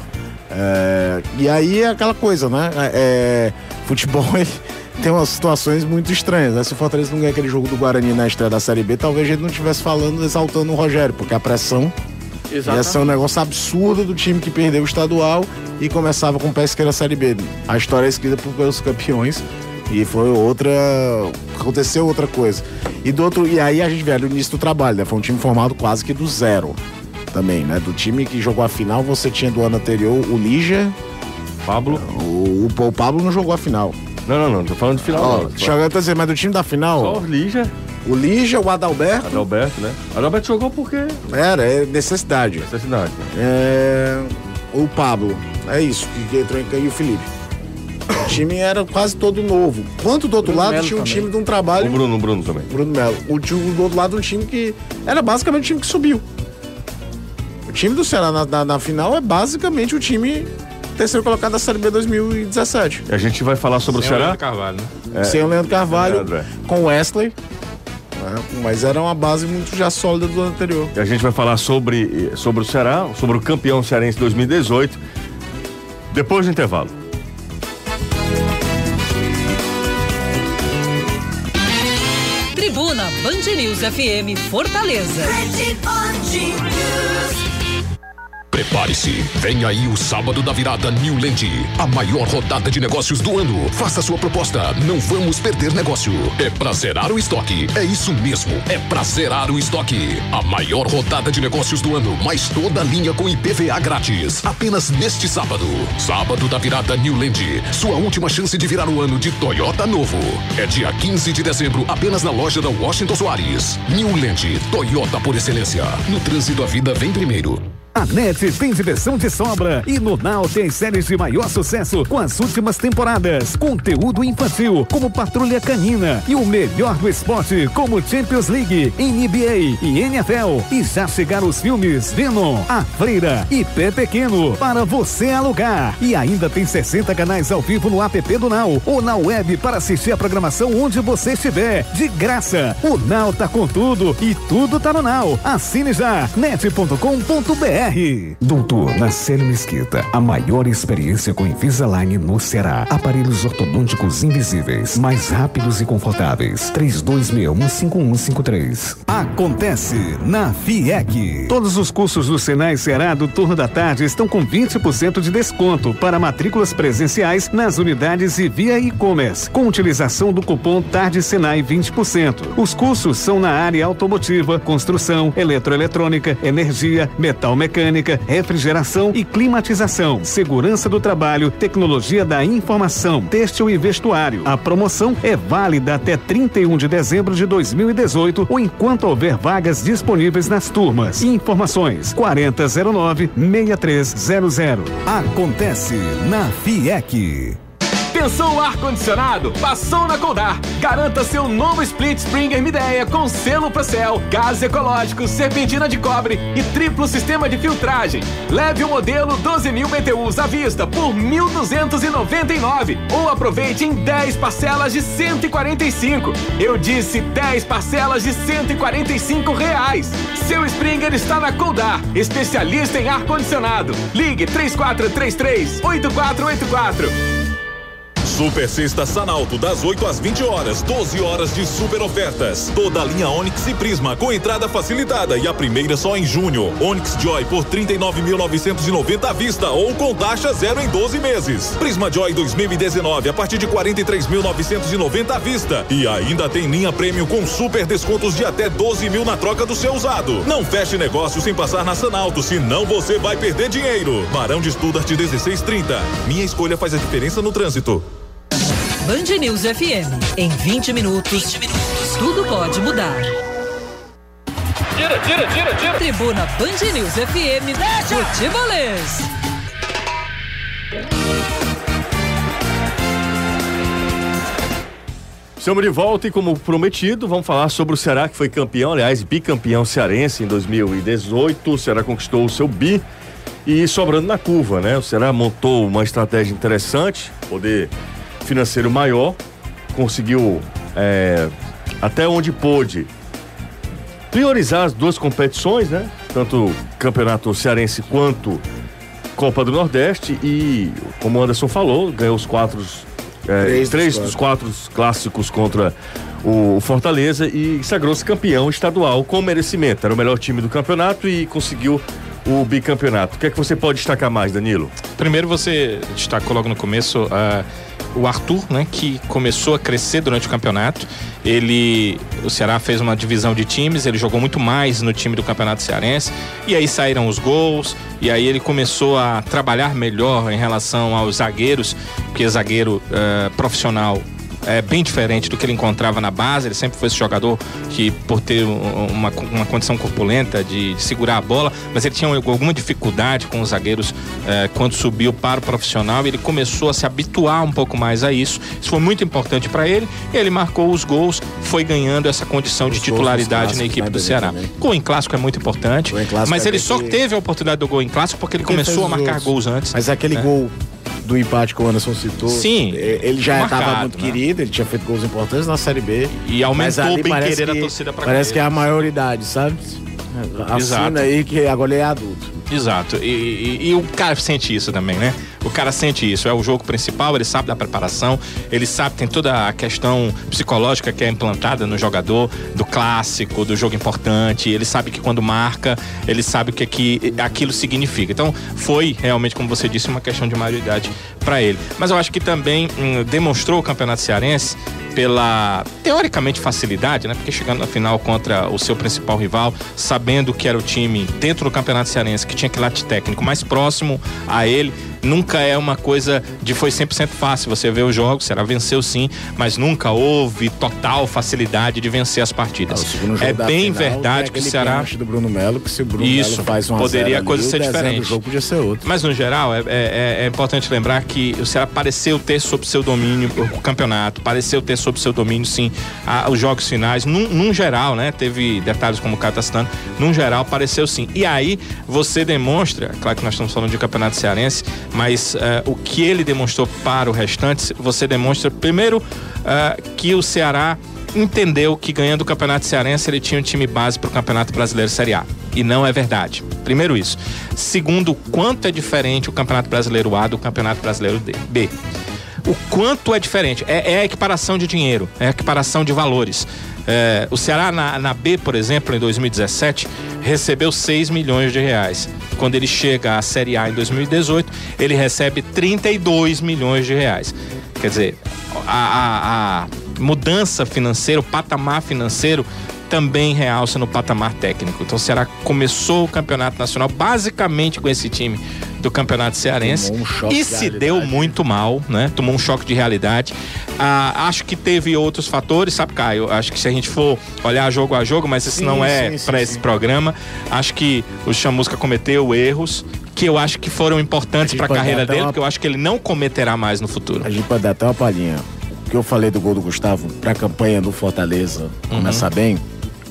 E aí é aquela coisa, né? Futebol, ele tem umas situações muito estranhas, né? Se o Fortaleza não ganhar aquele jogo do Guarani na estreia da Série B, talvez a gente não estivesse falando, exaltando o Rogério, porque a pressão ia ser um negócio absurdo do time que perdeu o estadual e começava com o pé esquerdo a Série B. A história é escrita pelos campeões e foi aconteceu outra coisa. E aí a gente vê no início do trabalho, né? Foi um time formado quase que do zero também, né? Do time que jogou a final, você tinha do ano anterior o Lígia, Pablo. O Pablo não jogou a final. Não, tô falando de final. Mas do time da final. Só o Lígia. O Lígia, o Adalberto. Adalberto, né? Adalberto jogou porque. É necessidade. O Pablo, é isso, que entrou e o Felipe. O time era quase todo novo. Quanto do outro Bruno lado Melo tinha um também. time de um trabalho. O Bruno também. Bruno Melo. Do outro lado um time que era basicamente o time que subiu. O time do Ceará na final é basicamente o time terceiro colocado da Série B 2017. E a gente vai falar sobre o Ceará? Leandro Carvalho, né? Sem o Leandro Carvalho, com o Wesley. Mas era uma base muito já sólida do ano anterior. E a gente vai falar sobre o Ceará, sobre o campeão cearense 2018, depois do intervalo. Tribuna Band News FM Fortaleza. Prepare-se, vem aí o sábado da virada Newland, a maior rodada de negócios do ano. Faça sua proposta, não vamos perder negócio. É pra zerar o estoque, é isso mesmo, é pra zerar o estoque. A maior rodada de negócios do ano, mais toda a linha com IPVA grátis, apenas neste sábado. Sábado da virada Newland, sua última chance de virar o ano de Toyota novo. É dia 15 de dezembro, apenas na loja da Washington Soares. Newland, Toyota por excelência. No trânsito a vida vem primeiro. A NET tem diversão de sobra e no Now tem séries de maior sucesso com as últimas temporadas. Conteúdo infantil como Patrulha Canina e o melhor do esporte como Champions League, NBA e NFL. E já chegaram os filmes Venom, A Freira e Pé Pequeno para você alugar. E ainda tem 60 canais ao vivo no app do Now ou na web para assistir a programação onde você estiver, de graça. O Now tá com tudo e tudo tá no Now. Assine já, net.com.br. Doutor Nacélio Mesquita, a maior experiência com Invisalign no Ceará. Aparelhos ortodônticos invisíveis, mais rápidos e confortáveis. 3261-5153. Acontece na FIEC. Todos os cursos do Senai Ceará do turno da tarde estão com 20% de desconto para matrículas presenciais nas unidades e via e-commerce, com utilização do cupom Tarde Senai 20%. Os cursos são na área automotiva, construção, eletroeletrônica, energia, metal mecânica, refrigeração e climatização, segurança do trabalho, tecnologia da informação, têxtil e vestuário. A promoção é válida até 31 de dezembro de 2018 ou enquanto houver vagas disponíveis nas turmas. Informações 4009-6300. Acontece na FIEC. Pensou ar-condicionado? Passou na Coldar. Garanta seu novo Split Springer Midea com selo Procel, gás ecológico, serpentina de cobre e triplo sistema de filtragem. Leve o modelo 12.000 BTUs à vista por R$ 1.299 ou aproveite em 10 parcelas de R$ 145. Eu disse 10 parcelas de R$ 145. Seu Springer está na Coldar, especialista em ar-condicionado. Ligue 3433-8484. Super Sexta Sanalto, das 8 às 20 horas, 12 horas de super ofertas. Toda a linha Onix e Prisma com entrada facilitada e a primeira só em junho. Onix Joy por 39.990 à vista ou com taxa 0 em 12 meses. Prisma Joy 2019 a partir de 43.990 à vista. E ainda tem linha Premium com super descontos de até 12 mil na troca do seu usado. Não feche negócio sem passar na Sanalto, senão você vai perder dinheiro. Barão de Studart 1630. Minha escolha faz a diferença no trânsito. Band News FM. Em 20 minutos, tudo pode mudar. Tira. Tribuna Band News FM. Futebolês. Estamos de volta e, como prometido, vamos falar sobre o Ceará, que foi campeão, aliás, bicampeão cearense em 2018. O Ceará conquistou o seu bi e sobrando na curva, né? O Ceará montou uma estratégia interessante, poder financeiro maior, conseguiu até onde pôde priorizar as duas competições, né? Tanto Campeonato Cearense quanto Copa do Nordeste e, como o Anderson falou, ganhou os três dos quatro clássicos contra o Fortaleza e sagrou-se campeão estadual com merecimento. Era o melhor time do campeonato e conseguiu o bicampeonato. O que é que você pode destacar mais, Danilo? Primeiro, você destacou logo no começo o Arthur, né, que começou a crescer durante o campeonato. O Ceará fez uma divisão de times, ele jogou muito mais no time do Campeonato Cearense, e aí saíram os gols, e aí ele começou a trabalhar melhor em relação aos zagueiros, porque zagueiro profissional é bem diferente do que ele encontrava na base. Ele sempre foi esse jogador que, por ter uma condição corpulenta de segurar a bola, mas ele tinha alguma dificuldade com os zagueiros quando subiu para o profissional, e ele começou a se habituar um pouco mais a isso. Isso foi muito importante para ele, e ele marcou os gols, foi ganhando essa condição de titularidade na equipe do Ceará. Gol em clássico é muito importante, mas ele só teve a oportunidade do gol em clássico porque ele começou a marcar gols antes. Mas aquele gol do empate que o Anderson citou, sim, ele já estava muito querido, ele tinha feito gols importantes na Série B. E aumentou bem querer a torcida pra parece que é a maioridade, sabe? Assina aí que agora ele é adulto. Exato, e o cara sente isso também, né? O cara sente isso, é o jogo principal, ele sabe da preparação, ele sabe, tem toda a questão psicológica que é implantada no jogador, do clássico, do jogo importante, ele sabe que quando marca, ele sabe o que aquilo significa. Então, foi realmente, como você disse, uma questão de maioridade para ele. Mas eu acho que também demonstrou o Campeonato Cearense pela, teoricamente, facilidade, né? Porque chegando na final contra o seu principal rival, sabendo que era o time dentro do Campeonato Cearense, que tinha quilate técnico mais próximo a ele, nunca é uma coisa de foi 100% fácil. Você vê os jogos, o Ceará venceu sim, mas nunca houve total facilidade de vencer as partidas. É bem verdade que o Ceará... do Bruno Melo, que se o Bruno Melo faz uma poderia a coisa ser diferente. O jogo podia ser outro. Mas no geral, é importante lembrar que o Ceará pareceu ter sob seu domínio o campeonato, pareceu ter sob seu domínio sim os jogos finais, num geral, né? Teve detalhes como o Caio tá citando, num geral pareceu sim. E aí você demonstra, claro que nós estamos falando de campeonato cearense, mas o que ele demonstrou para o restante, você demonstra primeiro que o Ceará entendeu que ganhando o Campeonato Cearense ele tinha um time base para o Campeonato Brasileiro Série A. E não é verdade. Primeiro isso. Segundo, quanto é diferente o Campeonato Brasileiro A do Campeonato Brasileiro B. O quanto é diferente. É a equiparação de dinheiro, é a equiparação de valores. O Ceará na B, por exemplo, em 2017, recebeu 6 milhões de reais. Quando ele chega à Série A em 2018, ele recebe 32 milhões de reais. Quer dizer, a mudança financeira, o patamar financeiro também realça no patamar técnico. Então o Ceará começou o campeonato nacional basicamente com esse time do campeonato cearense e se deu muito mal, né? Tomou um choque de realidade. Acho que teve outros fatores, sabe, Caio? Acho que se a gente for olhar jogo a jogo, mas isso não é para esse programa, acho que o Chamusca cometeu erros que eu acho que foram importantes para a carreira dele, porque eu acho que ele não cometerá mais no futuro. A gente pode dar até uma palhinha. O que eu falei do gol do Gustavo para a campanha no Fortaleza começar bem,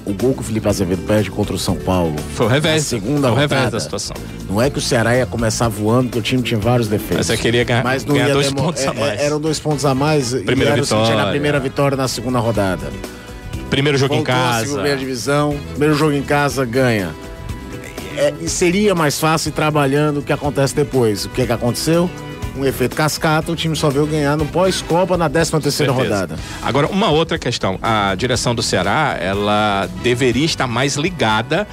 o gol que o Felipe Azevedo perde contra o São Paulo foi o revés, segunda foi o rodada, revés da situação. Não é que o Ceará ia começar voando, porque o time tinha vários defeitos. Mas você queria ganhar 2 pontos a mais. Eram 2 pontos a mais. Primeira vitória. Na primeira vitória na segunda rodada. Primeiro jogo voltou em casa. Primeira divisão, primeiro jogo em casa, ganha. E seria mais fácil ir trabalhando o que acontece depois. O que aconteceu? Um efeito cascata, o time só veio ganhar no pós-Copa na 13ª rodada. Agora, uma outra questão, a direção do Ceará, ela deveria estar mais ligada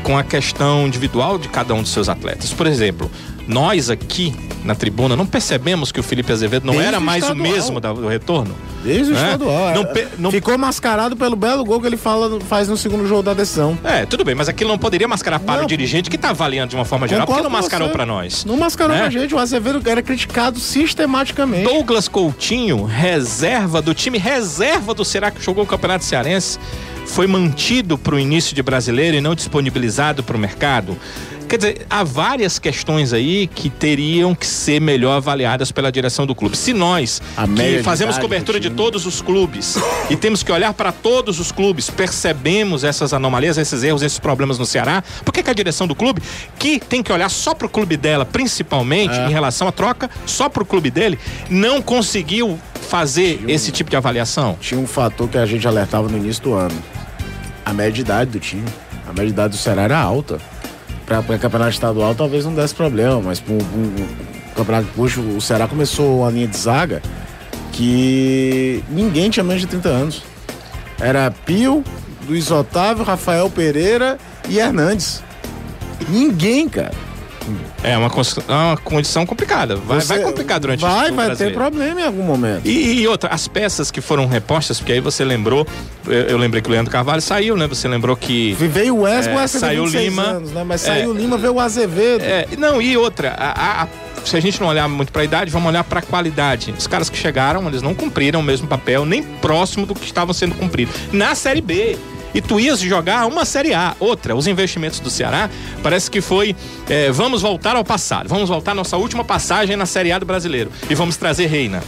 com a questão individual de cada um dos seus atletas. Por exemplo, nós aqui na tribuna não percebemos que o Felipe Azevedo não era mais o mesmo do retorno? Desde o estadual. Ficou mascarado pelo belo gol que ele faz no segundo jogo da decisão. Tudo bem, mas aquilo não poderia mascarar para o dirigente que está avaliando de uma forma geral, porque não mascarou para nós. Não mascarou pra gente, o Azevedo era criticado sistematicamente. Douglas Coutinho, reserva do time, reserva do Ceará que jogou o Campeonato Cearense, foi mantido para o início de Brasileiro e não disponibilizado para o mercado. Quer dizer, há várias questões aí que teriam que ser melhor avaliadas pela direção do clube. Se nós, que fazemos cobertura de todos os clubes e temos que olhar para todos os clubes, percebemos essas anomalias, esses erros, esses problemas no Ceará, por que a direção do clube, que tem que olhar só para o clube dela, principalmente em relação à troca, só para o clube dele, não conseguiu fazer esse tipo de avaliação? Tinha um fator que a gente alertava no início do ano. A média de idade do time. A média de idade do Ceará era alta. Para campeonato estadual talvez não desse problema, mas para um campeonato de puxo, o Ceará começou a linha de zaga que ninguém tinha menos de 30 anos. Era Pio, Luiz Otávio, Rafael Pereira e Hernandes. Ninguém, cara. É uma condição complicada. Vai complicar durante o jogo. Vai ter problema em algum momento. E outra, as peças que foram repostas, porque aí você lembrou, eu lembrei que o Leandro Carvalho saiu, né? Você lembrou que veio o Wesley, saiu o Lima, anos, né? Mas saiu o Lima, veio o Azevedo. E outra, se a gente não olhar muito para a idade, vamos olhar para a qualidade. Os caras que chegaram, eles não cumpriram o mesmo papel, nem próximo do que estavam sendo cumprido na Série B. E tu ias jogar uma Série A. Outra, os investimentos do Ceará, parece que foi, vamos voltar ao passado, vamos voltar à nossa última passagem na Série A do Brasileiro. E vamos trazer Reina.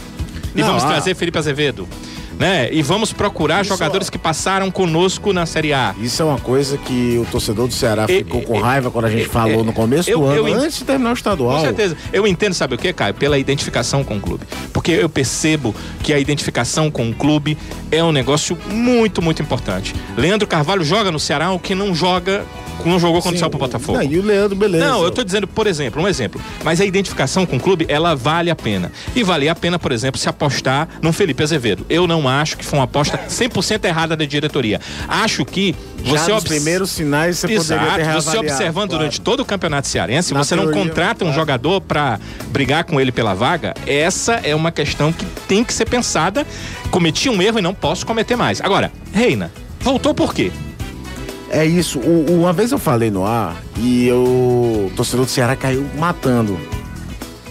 E vamos trazer Felipe Azevedo. Né? E vamos procurar jogadores que passaram conosco na Série A. Isso é uma coisa que o torcedor do Ceará ficou com raiva quando a gente falou no começo do ano, antes de terminar o estadual. Com certeza. Eu entendo, sabe o que, Caio? Pela identificação com o clube. Porque eu percebo que a identificação com o clube é um negócio muito, muito importante. Leandro Carvalho joga no Ceará, o que não joga não jogou quando saiu pro Botafogo. Não, e o Leandro, beleza. Não, eu tô dizendo, por exemplo, um exemplo. Mas a identificação com o clube, ela vale a pena. E vale a pena, por exemplo, se apostar no Felipe Azevedo. Eu não acho que foi uma aposta 100% errada da diretoria. Acho que você nos primeiros sinais você poderia ter reavaliado. Você observando durante todo o campeonato cearense, você não contrata um jogador pra brigar com ele pela vaga, essa é uma questão que tem que ser pensada. Cometi um erro e não posso cometer mais. Agora, Reina, voltou por quê? É isso, uma vez eu falei no ar e o torcedor do Ceará caiu matando.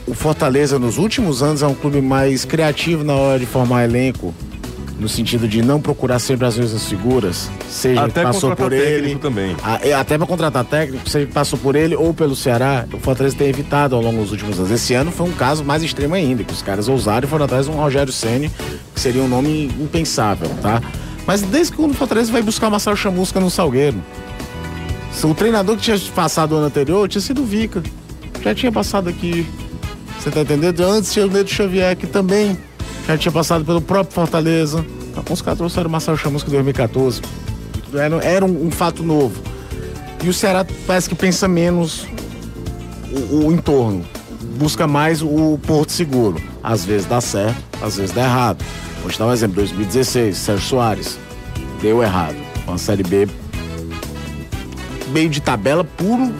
O Fortaleza nos últimos anos é um clube mais criativo na hora de formar elenco, no sentido de não procurar sempre as mesmas figuras, seja até que passou por ele também. Até para contratar técnico, seja que passou por ele ou pelo Ceará, o Fortaleza tem evitado ao longo dos últimos anos. Esse ano foi um caso mais extremo ainda, que os caras ousaram e foram atrás de um Rogério Ceni, que seria um nome impensável, tá? Mas desde que o Fortaleza vai buscar o Marcelo Chamusca no Salgueiro. O treinador que tinha passado o ano anterior tinha sido o Vica. Já tinha passado aqui. Você tá entendendo? Antes tinha o Neto Xavier, que também já tinha passado pelo próprio Fortaleza. Então, os caras trouxeram o Marcelo Chamusca em 2014. Era um fato novo. E o Ceará parece que pensa menos o entorno. Busca mais o porto seguro. Às vezes dá certo, às vezes dá errado. Vou te dar um exemplo, 2016, Sérgio Soares, deu errado. Uma Série B, meio de tabela puro.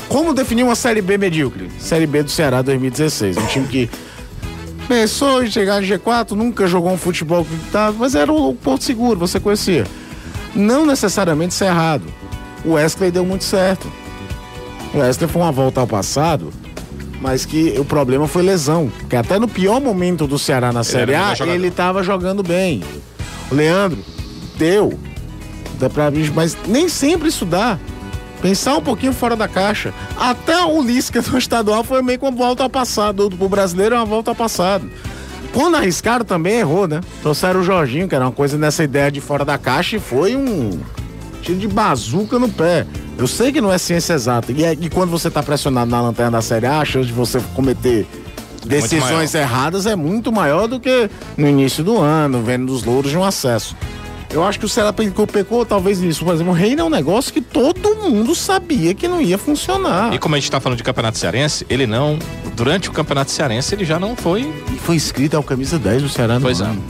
Como definir uma Série B medíocre? Série B do Ceará 2016, um time que pensou em chegar no G4, nunca jogou um futebol que tá, mas era o porto seguro, você conhecia. Não necessariamente isso é errado. O Wesley deu muito certo. O Wesley foi uma volta ao passado, mas que o problema foi lesão. Porque até no pior momento do Ceará na Série A, ele estava jogando bem. O Leandro deu pra mim, mas nem sempre isso dá. Pensar um pouquinho fora da caixa. Até o Lisca no estadual foi meio que uma volta ao passado. O brasileiro é uma volta ao passado. Quando arriscaram também errou, né? Trouxeram o Jorginho, que era uma coisa nessa ideia de fora da caixa, e foi um tiro de bazuca no pé. Eu sei que não é ciência exata. E quando você tá pressionado na lanterna da Série A, a chance de você cometer decisões erradas é muito maior do que no início do ano, vendo os louros de um acesso. Eu acho que o Ceará pecou talvez nisso. Por exemplo, o Reina é um negócio que todo mundo sabia que não ia funcionar. E como a gente tá falando de Campeonato Cearense, ele não... Durante o Campeonato Cearense, ele já não foi... E foi inscrito ao camisa 10 do Ceará no ano.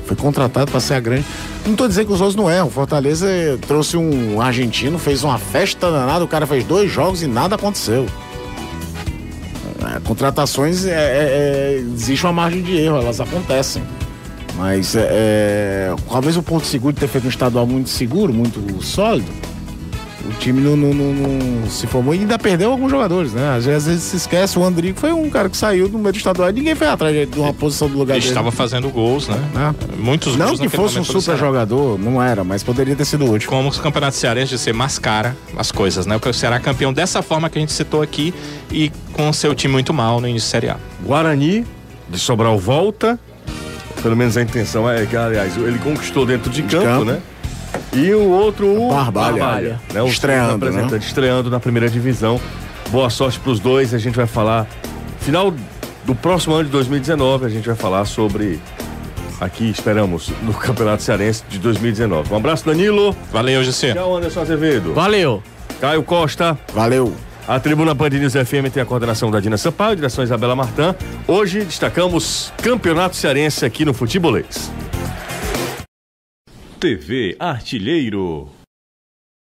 Foi contratado para ser a grande... Não tô dizendo que os outros não erram. O Fortaleza trouxe um argentino, fez uma festa danada, o cara fez 2 jogos e nada aconteceu. Contratações, existe uma margem de erro, elas acontecem. Mas talvez o Porto Seguro ter feito um estadual muito seguro, muito sólido, o time não se formou e ainda perdeu alguns jogadores, né? Às vezes se esquece, o Andrigo foi um cara que saiu no meio do estadual e ninguém foi atrás de uma posição do lugar dele. Ele estava fazendo gols, né? Muitos não gols. Não que fosse um super jogador, não era, mas poderia ter sido útil. Como os campeonatos cearenses de ser mascara as coisas, né? Porque o Ceará é campeão dessa forma que a gente citou aqui e com o seu time muito mal no início da Série A. Guarani, de Sobral, volta. Pelo menos a intenção é que, aliás, ele conquistou dentro de campo, né? E o outro, o Barbalha, né? O estreando, né? Estreando na primeira divisão. Boa sorte pros dois. A gente vai falar final do próximo ano de 2019. A gente vai falar sobre aqui, esperamos, no Campeonato Cearense de 2019. Um abraço, Danilo. Valeu, José. Tchau, Anderson Azevedo. Valeu. Caio Costa. Valeu. A Tribuna Band News FM tem a coordenação da Dina Sampaio, direção Isabela Martã. Hoje destacamos Campeonato Cearense aqui no Futebolês. TV Artilheiro.